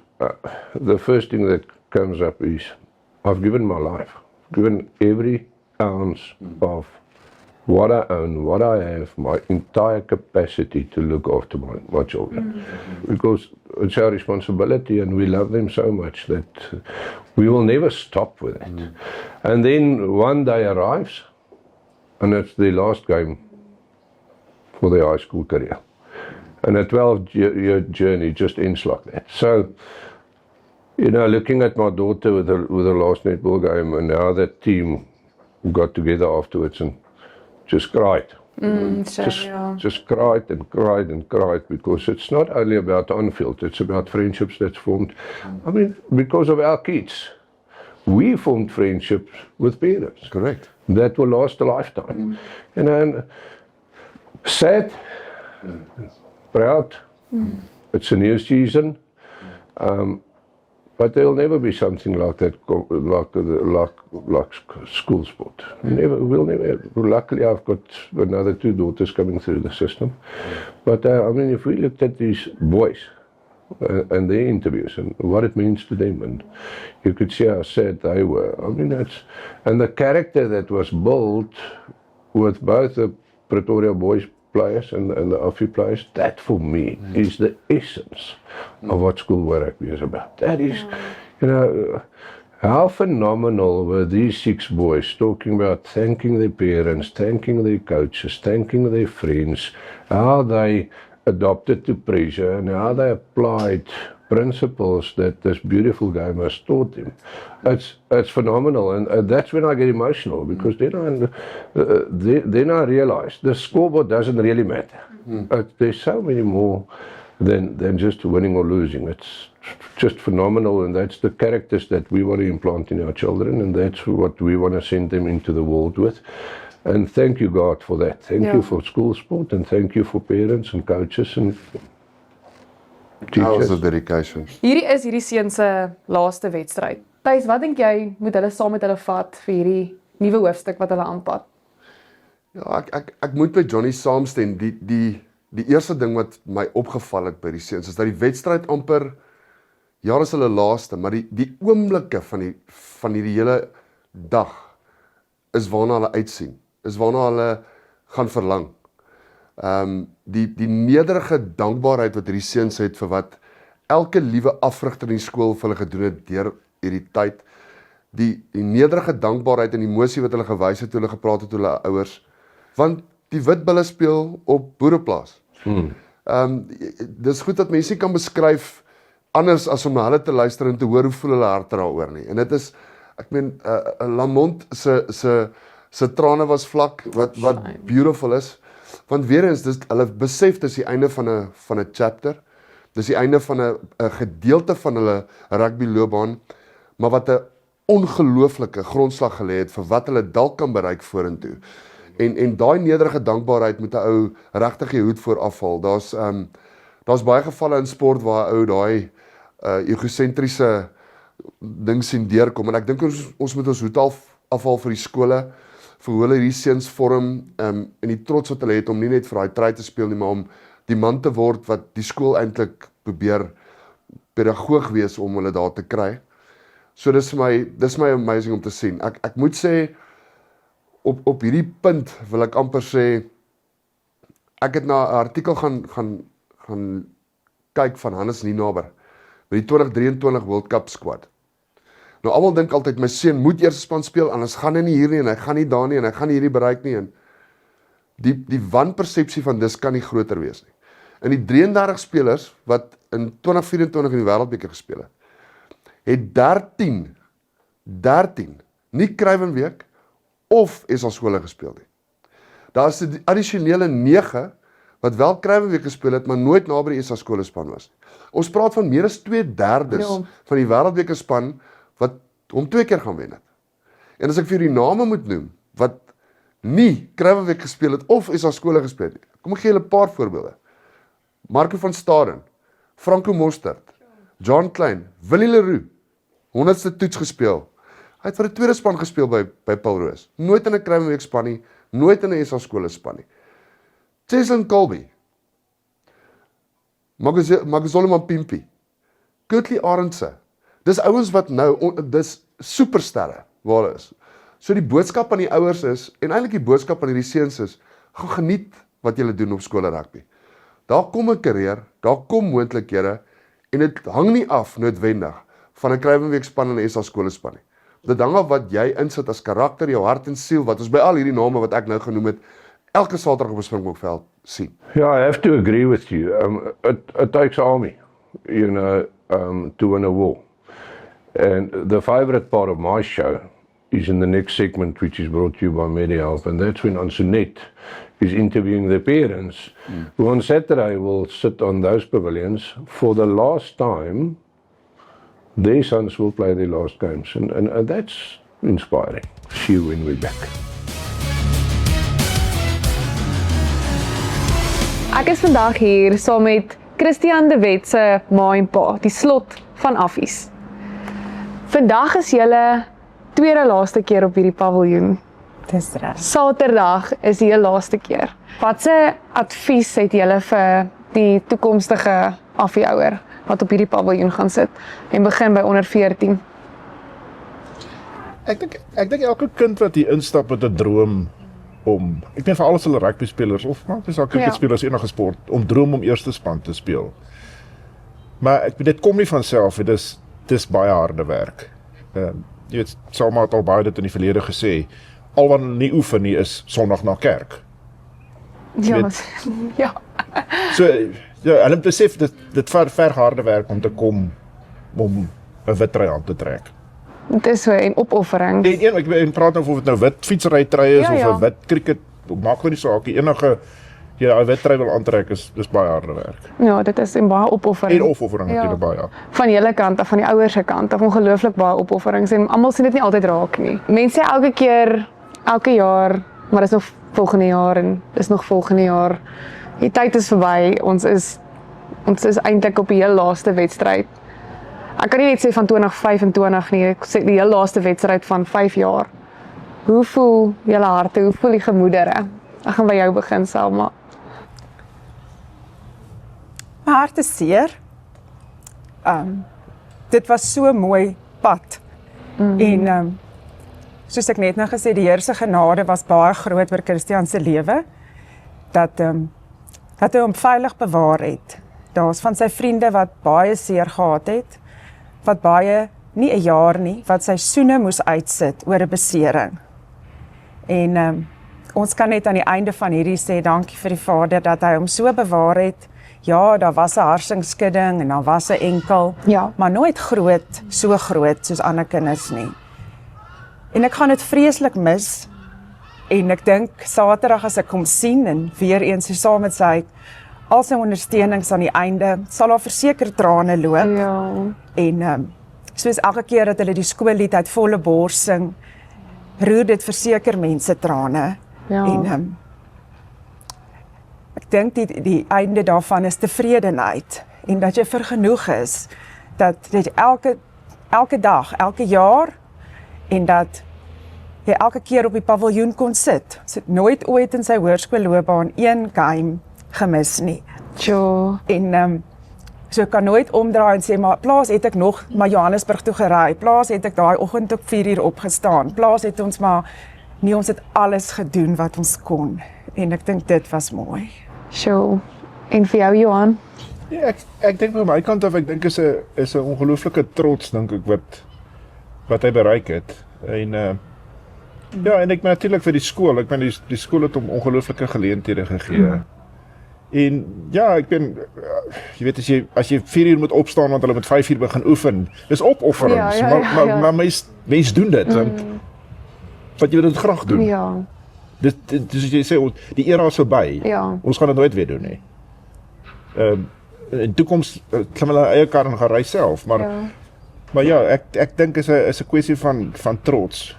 The first thing that comes up is, I've given my life, given every ounce of what I own, what I have, my entire capacity to look after my children. Because it's our responsibility and we love them so much that we will never stop with it. And then one day arrives and it's the last game for their high school career. And a 12-year journey just ends like that. So, you know, looking at my daughter with the last netball game, and now that team got together afterwards and just cried. Just cried and cried and cried, because it's not only about on-field, it's about friendships that's formed. I mean, because of our kids, we formed friendships with parents. Correct. That will last a lifetime. You know, and sad, proud. It's a new season. But there'll never be something like that, like school sport. We'll never. Luckily, I've got another 2 daughters coming through the system. But I mean, if we looked at these boys and their interviews and what it means to them, and you could see how sad they were. I mean, and the character that was built with both the Pretoria boys players and the Offi players, that for me is the essence of what schoolboy rugby is about. That is, you know, how phenomenal were these 6 boys talking about thanking their parents, thanking their coaches, thanking their friends, how they adopted to pressure and how they applied principles that this beautiful game has taught them. It's phenomenal, and that's when I get emotional, because then I realize the scoreboard doesn't really matter. There's so many more than just winning or losing. It's just phenomenal, and that's the characters that we want to implant in our children, and that's what we want to send them into the world with. And thank you, God, for that. Thank you for school sport, and thank you for parents and coaches. And Hours of dedication. Hierdie is hierdie seun se laaste wedstryd. Thys, wat dink jy moet hulle saam met hulle vat vir hierdie nuwe hoofstuk wat hulle aanpad? Ja, ek moet by Johnny saamstem. Die eerste ding wat my opgeval het by die seuns is dat die wedstryd amper is hulle laaste, maar die oomblikke van hierdie hele dag is waarna hulle uitsien. Is waarna hulle gaan verlang. Die nederige dankbaarheid wat hierdie seuns het vir wat elke liewe afrigter in die skool vir hulle gedoen het deur hierdie tyd. Die nederige dankbaarheid en emosie wat hulle gewys het toe hulle gepraat het met hulle ouers. Want die Witbulle speel op boereplaas. Dis goed dat mense nie kan beskryf anders as om na hulle te luister en te hoor hoe voel hulle harte daaroor nie. En dit is, ek meen, Lamont se trane was vlak, wat beautiful is. Want weer eens, hulle besef dis die einde van 'n chapter. Dis die einde van 'n gedeelte van hulle rugby loopbaan, maar wat 'n ongelooflike grondslag gelê het vir wat hulle dalk kan bereik vorentoe. En daai nederige dankbaarheid moet 'n ou regtig die hoed voor afhaal. Daar's baie gevalle in sport waar 'n ou daai egosentriese ding sien deurkom, en ek dink ons moet ons hoed afhaal vir die skole, vir hoe hulle hierdie seuns vorm, en die trots wat hulle het om nie net vir daai try te speel nie, maar om die man te word wat die skool eintlik probeer pedagoog wees om hulle daar te kry. So dis my amazing om te sien. Ek moet sê, op hierdie punt wil ek amper sê, ek het na 'n artikel gaan kyk van Hannes Nienaber by die 2023 World Cup squad. Nou almal dink altyd my seun moet eers span speel, anders gaan hy nie hier nie en hy gaan nie daar nie en hy gaan nie hierdie bereik nie, en die wanpersepsie van dis kan nie groter wees nie. En die 33 spelers wat in 2024 in die Wêreldbeker gespeel het 13 nie Kruiwenweek of SA skole gespeel nie. Daar is 'n addisionele 9 wat wel Kruiwenweek gespeel het, maar nooit naby die SA skole span was nie. Ons praat van meer as 2/3 van die Wêreldbeker span wat hom 2 keer gaan wen het. En as ek vir die name moet noem wat nie Kruiwenweek gespeel het of SA skole gespeel het nie, kom ek gee julle 'n paar voorbeelde. Marco van Staden, Franco Mostert, John Klein, Willie Leroux, 100ste toets gespeel. Hy het vir 'n tweede span gespeel by Paul Roos. Nooit in 'n Kruiwenweek span nie, nooit in 'n SA skole span nie. Cheslin Colby, Magazole Mampimpi, Kurtley Arendse. Dis ouens wat nou, dis supersterre waar hulle is. So die boodskap aan die ouers is, en eintlik die boodskap aan hierdie seuns is, gaan geniet wat julle doen op skole rugby. Daar kom 'n karier, daar kom moontlikhede, en dit hang nie af noodwendig van 'n Kruiwenweek span en 'n SA skole span nie. Dit hang af wat jy insit as karakter, jou hart en siel, wat ons by al hierdie name wat ek nou genoem het, elke Saterdag op 'n Springbokveld sien. Yeah, I have to agree with you. It takes army, to win a war. And the favorite part of my show is in the next segment, which is brought to you by MediHelp, and that's when Ansonet is interviewing the parents, who on Saturday will sit on those pavilions for the last time. Their sons will play their last games, and that's inspiring. See you when we're back. Ek is vandag hier saam met Christian de Wet se ma en pa, die slot van Affies. Vandag is julle tweede laaste keer op hierdie paviljoen. Dis reg. Saterdag is die laaste keer. Watse advies het julle vir die toekomstige Affie-ouer wat op hierdie paviljoen gaan sit en begin by onder 14? Ek dink elke kind wat hier instap met 'n droom om, ek meen vir alles hulle rugby spelers of maar dis al cricketspelers enige sport, om droom om eerste span te speel. Maar dit kom nie van self, dis baie harde werk. Jy weet, Salma het al baie dit in die verlede gesê, al wat nie oefen nie is Sondag na kerk. Ja, ja. So, ja, hulle besef dit ver harde werk om te kom om 'n wit trui aan te trek. Dit is so 'n opoffering. Ek praat nou of dit nou wit fietsry trui is Ja. of 'n wit cricket, maak nie saak nie. Enige jy 'n wit trui wil aantrek is baie harde werk. Ja, dit is 'n baie opoffering. En opoffering natuurlik baie. Van julle kant af, van die ouers se kant af, ongelooflik baie opofferings en almal sien dit nie altyd raak nie. Mense sê elke keer, elke jaar, maar dis nog volgende jaar en dis nog volgende jaar. Die tyd is verby. Ons is Ons is eintlik op die heel laaste wedstryd. Ek kan nie net sê van 2025 nie, ek sê die heel laaste wedstryd van 5 jaar. Hoe voel julle harte, hoe voel die gemoedere? Ek gaan by jou begin, Selma. My hart is seer. Dit was so mooi pad. En soos ek net nou gesê, die Here se genade was baie groot oor Christian se lewe, dat hy hom veilig bewaar het. Daar's van sy vriende wat baie seer gehad het, wat baie, nie 'n jaar nie, wat seisoene moes uitsit oor 'n besering. En ons kan net aan die einde van hierdie sê, dankie vir die Vader, dat hy hom so bewaar het. Ja, daar was 'n harsingskudding en daar was 'n enkel, maar nooit groot, so groot soos ander kinders nie. En ek gaan dit vreeslik mis. En ek dink Saterdag as ek hom sien en weer eens so saam met sy al sy ondersteunings aan die einde, sal daar verseker trane loop. Ja. En soos elke keer dat hulle die skoollied uit volle bors sing, roer dit verseker mense trane. Ja. En ek dink die einde daarvan is tevredenheid en dat jy vergenoeg is, dat jy elke dag, elke jaar en dat jy elke keer op die paviljoen kon sit. Sy het nooit ooit in sy hoërskoolloopbaan een game gemis nie. En so ek kan nooit omdraai en sê, maar plaas het ek nog maar Johannesburg toe geraai, plaas het ek daai oggend op 4 uur opgestaan, plaas het ons maar, nie, ons het alles gedoen wat ons kon. En ek dink dit was mooi. En vir jou, Johan? Ja, ek dink by my kant af, ek dink is 'n ongelooflike trots, dink ek, wat hy bereik het. En ja, en ek ben natuurlik vir die skool, ek ben die skool het hom ongelooflike geleenthede gegee. En ja, ek ben, jy weet, as jy 4 uur moet opstaan, want hulle moet 5 uur begin oefen, dis opofferings, maar mens doen dit, want jy wil dit graag doen. Ja. Dus jy sê, die era is verby, ons gaan dit nooit weer doen nie. In toekoms klim hulle eie kar en gaan ry self, maar ja, ek dink is 'n kwessie van trots,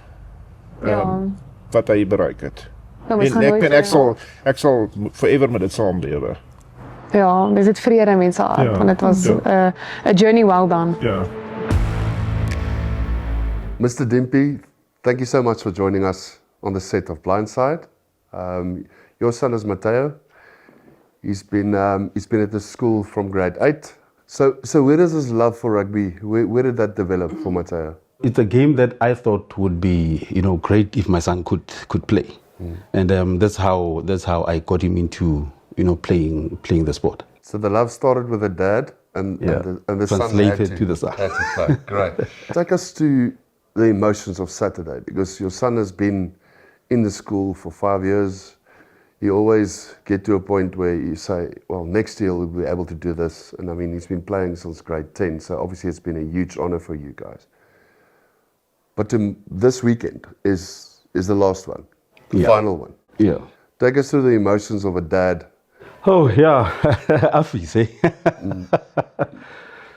wat hy bereik het. En ek sal forever met dit saamlewe. Ja, dis dit vrede in mense hart, want dit was 'n journey well done. Ja. Mr. Dimpie, thank you so much for joining us on the set of Blindside. Your son is Matteo. He's been at the school from grade 8. So where does his love for rugby, where did that develop for Matteo? It's a game that I thought would be, great if my son could play. And that's how I got him into, playing the sport. So the love started with the dad and the son translated to the son. had to play. Great. Take us to the emotions of Saturday, because your son has been in the school for 5 years. You always get to a point where you say, well, next year we'll be able to do this. And I mean, he's been playing since grade 10, so obviously it's been a huge honor for you guys. But this weekend is the last one, the final one. Yeah. Take us through the emotions of a dad. Oh yeah, Afis, eh?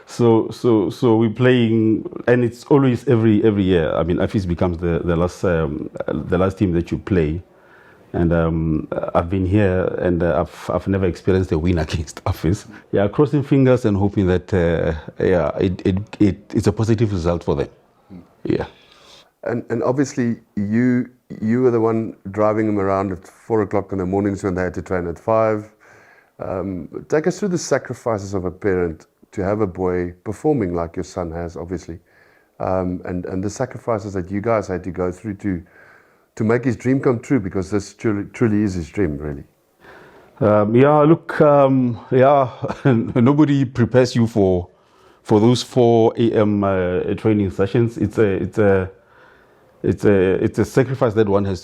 So we're playing, and it's always every year. I mean, Afis becomes the last team that you play, and I've been here and I've never experienced a win against Afis. Yeah, crossing fingers and hoping that it's a positive result for them. Yeah. And obviously you were the one driving them around at 4 o'clock in the mornings when they had to train at 5. Take us through the sacrifices of a parent to have a boy performing like your son has, obviously, and the sacrifices that you guys had to go through to make his dream come true, because this truly is his dream, really. Nobody prepares you for those 4 a.m. Training sessions. It's a sacrifice that one has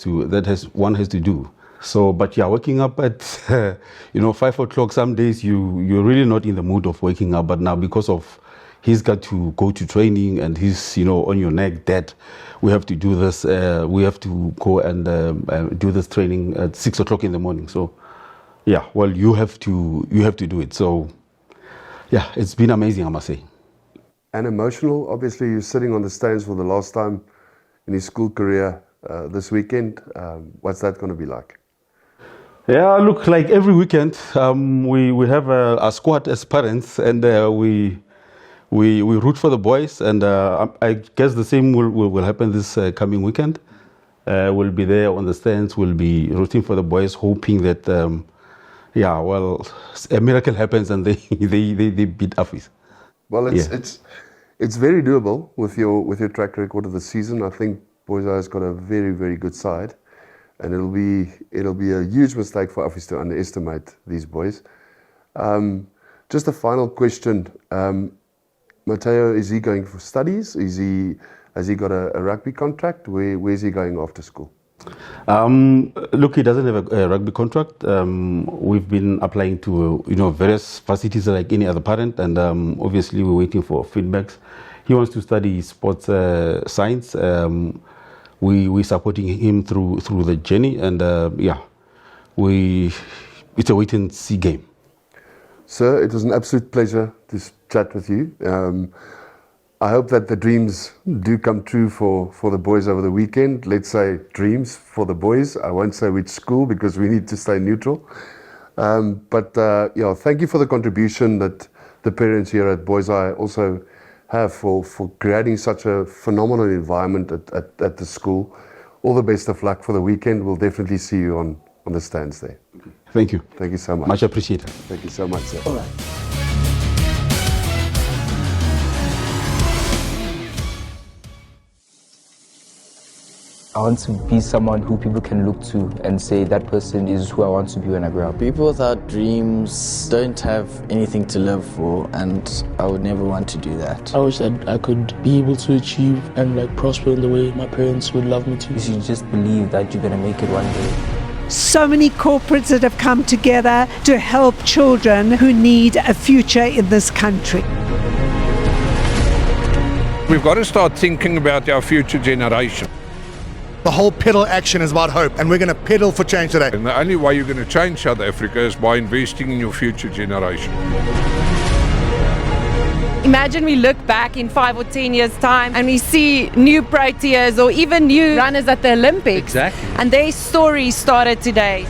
to do. So, but yeah, waking up at 5 o'clock, some days you're really not in the mood of waking up. But now, because of he's got to go to training and he's on your neck, Dad, we have to do this. We have to go and do this training at 6 o'clock in the morning. So, yeah, well, you have to do it. So, yeah, it's been amazing, I must say. And emotional. Obviously, you're sitting on the stands for the last time in his school career this weekend. What's that going to be like? Yeah, look, like every weekend, we have a squad as parents, and we root for the boys, and I guess the same will happen this coming weekend. We'll be there on the stands. We'll be rooting for the boys, hoping that, a miracle happens and they beat Affis. Well, it's very doable with your track record of the season. I think Boys has got a very, very good side, and it'll be a huge mistake for Affis to underestimate these boys. Just a final question. Matteo, is he going for studies? Has he got a rugby contract? Where is he going after school? Look, he doesn't have a rugby contract. We've been applying to various facilities like any other parent, and obviously we're waiting for feedbacks. He wants to study sports science. We're supporting him through the journey, and it's a wait and see game. Sir, it was an absolute pleasure to chat with you. I hope that the dreams do come true for the boys over the weekend. Let's say dreams for the boys. I won't say which school because we need to stay neutral. Thank you for the contribution that the parents here at Boys Eye also have for creating such a phenomenal environment at the school. All the best of luck for the weekend. We'll definitely see you on the stands there. Thank you. Thank you so much. Much appreciated. Thank you so much, sir. All right. I want to be someone who people can look to and say that person is who I want to be when I grow up. People without dreams don't have anything to live for, and I would never want to do that. I wish that I could be able to achieve and prosper in the way my parents would love me to. You should just believe that you're going to make it one day. So many corporates that have come together to help children who need a future in this country. We've got to start thinking about our future generation. The whole pedal action is about hope, and we're going to pedal for change today. And the only way you're going to change South Africa is by investing in your future generation. Imagine we look back in 5 or 10 years' time and we see new Proteas or even new runners at the Olympics. Exactly. And their story started today.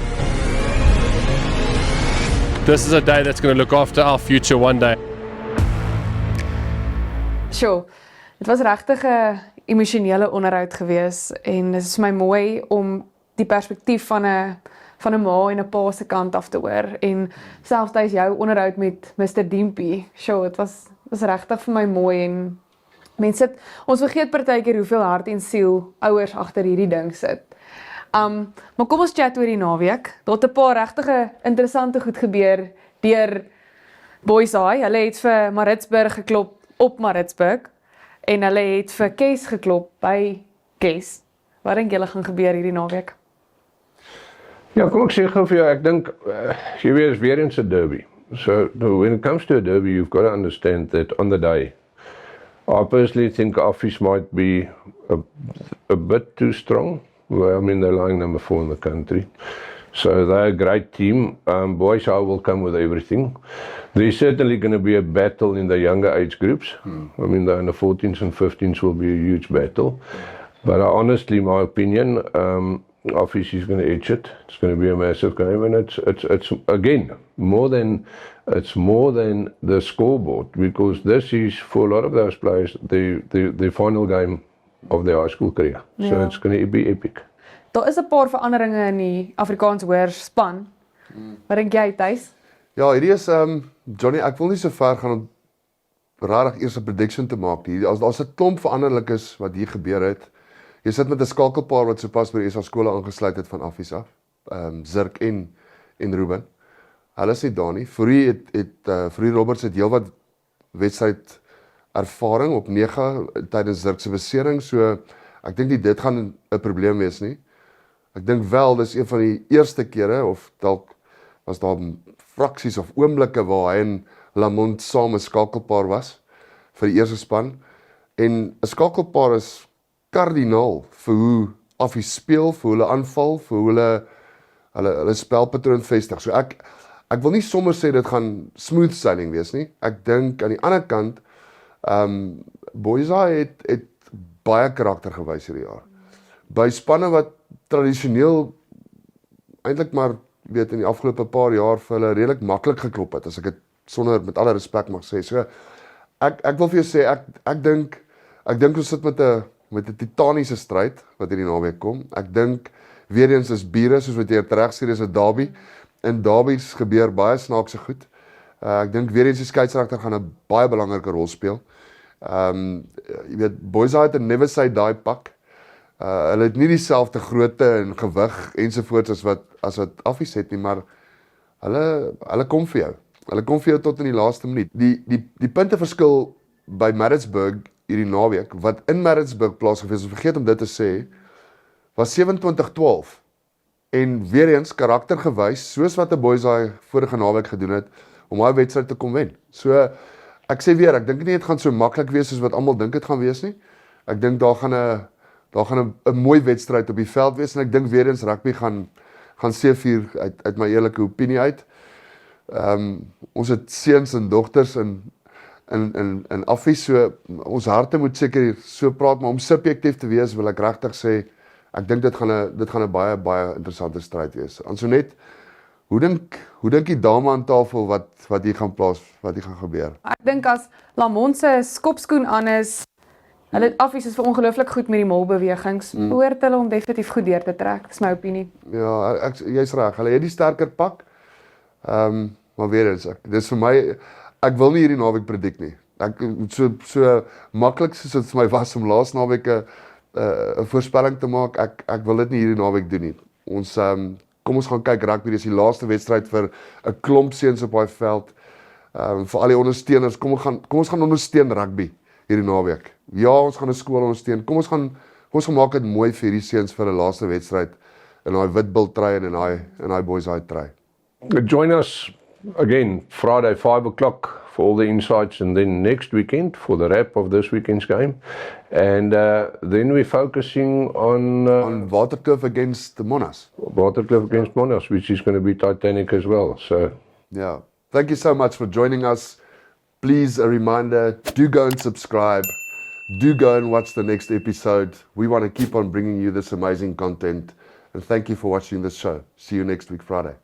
This is a day that's going to look after our future one day. Sure. Dit was regtig 'n emosionele onderhoud gewees en dit is vir my mooi om die perspektief van 'n ma en 'n pa se kant af te hoor en selfs tydens jou onderhoud met Mr Diempie. Sure, dit was regtig vir my mooi en ons vergeet partykeer hoeveel hart en siel ouers agter hierdie ding sit. Maar kom ons chat oor die naweek. Daar het 'n paar regtig interessante goed gebeur deur Boys Eye. Hulle het vir Maritzburg geklop op Maritzburg. En hulle het vir Kes geklop by Kes. Wat dink julle gaan gebeur hierdie naweek? Ja, kom ek sê gou vir jou, ek dink jy weet is weer eens 'n derby. So when it comes to a derby, you've got to understand that on the day, I personally think Affis might be a bit too strong. Well, I mean, they're lying number 4 in the country. So they're a great team. Boys Eye will come with everything. There's certainly going to be a battle in the younger age groups. I mean, the under 14s and 15s will be a huge battle. But honestly, my opinion, Affis is going to edge it. It's going to be a massive game, and it's again more than the scoreboard, because this is for a lot of those players the final game of their high school career. So Ja. it's going to be epic. Daar is 'n paar veranderinge in die Afrikaans hoër span. Wat dink jy, Thys? Ja, hierdie is Johnny, ek wil nie so ver gaan om regtig eers 'n prediction te maak nie. Daar's 'n klomp veranderlikes wat hier gebeur het. Jy sit met 'n skakelpaar wat sopas by die SA skole aangesluit het van Affis af. Zirk en Ruben. Hulle is nie daar nie. Fourie Roberts het heelwat wedstryd ervaring op 9 tydens Zirk se besering, so ek dink nie dit gaan 'n probleem wees nie. Ek dink wel dis een van die eerste kere of dalk was daar fraksies of oomblikke waar hy en Lamont saam 'n skakelpaar was vir die eerste span. En 'n skakelpaar is kardinaal vir hoe Affis speel, vir hoe hulle aanval, vir hoe hulle spelpatroon vestig. So ek wil nie sommer sê dit gaan smooth sailing wees nie. Ek dink aan die ander kant Boys Eye het baie karakter gewys hierdie jaar. By spanne wat tradisioneel eintlik maar weet in die afgelope paar jaar vir hulle redelik maklik geklop het, as ek dit sonder met alle respek mag sê. So ek wil vir jou sê ek dink ons sit met 'n titaniese stryd wat hierdie naweek kom. Ek dink weer eens is bure, soos wat jy reg sê, dis 'n derby. In derbies gebeur baie snaakse goed. Ek dink weer eens die skeieregter gaan 'n baie belangrike rol speel. Jy weet, Boyside het 'n never say die pak. Hulle het nie dieselfde grootte en gewig ensovoorts as wat Affies het nie, maar hulle kom vir jou. Hulle kom vir jou tot in die laaste minuut. Die punteverskil by Maritzburg hierdie naweek, wat in Maritzburg plaasgevind het, vergeet om dit te sê, was 27-12. En weer eens karaktergewys, soos wat die Boys daai vorige naweek gedoen het, om daai wedstryd te kom wen. So, ek sê weer, ek dink nie dit gaan so maklik wees soos wat almal dink dit gaan wees nie. Ek dink daar gaan 'n mooi wedstryd op die veld wees, en ek dink weer eens rugby gaan seëvier uit my eerlike opinie uit. Ons het seuns en dogters in Affies, so ons harte moet seker so praat, maar om subjektief te wees, wil ek regtig sê, ek dink dit gaan 'n baie interessante stryd wees. Ansonet, hoe dink die dame aan tafel wat hier gaan gebeur? Ek dink as Lamont se skopskoen aan is, hulle Affies is vir ongelooflik goed met die molbewegings, behoort hulle om definitief goed deur te trek, dis my opinie. Ja, jy's reg, hulle het die sterker pak, maar weer eens, dis vir my, ek wil nie hierdie naweek predik nie. Ek so maklik soos dit vir my was om laas naweek 'n voorspelling te maak, ek wil dit nie hierdie naweek doen nie. Kom ons gaan kyk rugby, dis die laaste wedstryd vir 'n klomp seuns op daai veld. Vir al die ondersteuners, kom ons gaan ondersteun rugby hierdie naweek. Ja, ons gaan 'n skool ondersteun. Kom ons gaan maak dit mooi vir hierdie seuns vir 'n laaste wedstryd in daai witbil trui en in daai boys daai trui. Join us again Friday 5 o'clock for all the insights, and then next weekend for the wrap of this weekend's game, and then we're focusing on Waterkloof against the Monas. Waterkloof against Monas, which is going to be titanic as well. So yeah, thank you so much for joining us. Please, a reminder, do go and subscribe. Do go and watch the next episode. We want to keep on bringing you this amazing content, and thank you for watching this show. See you next week Friday.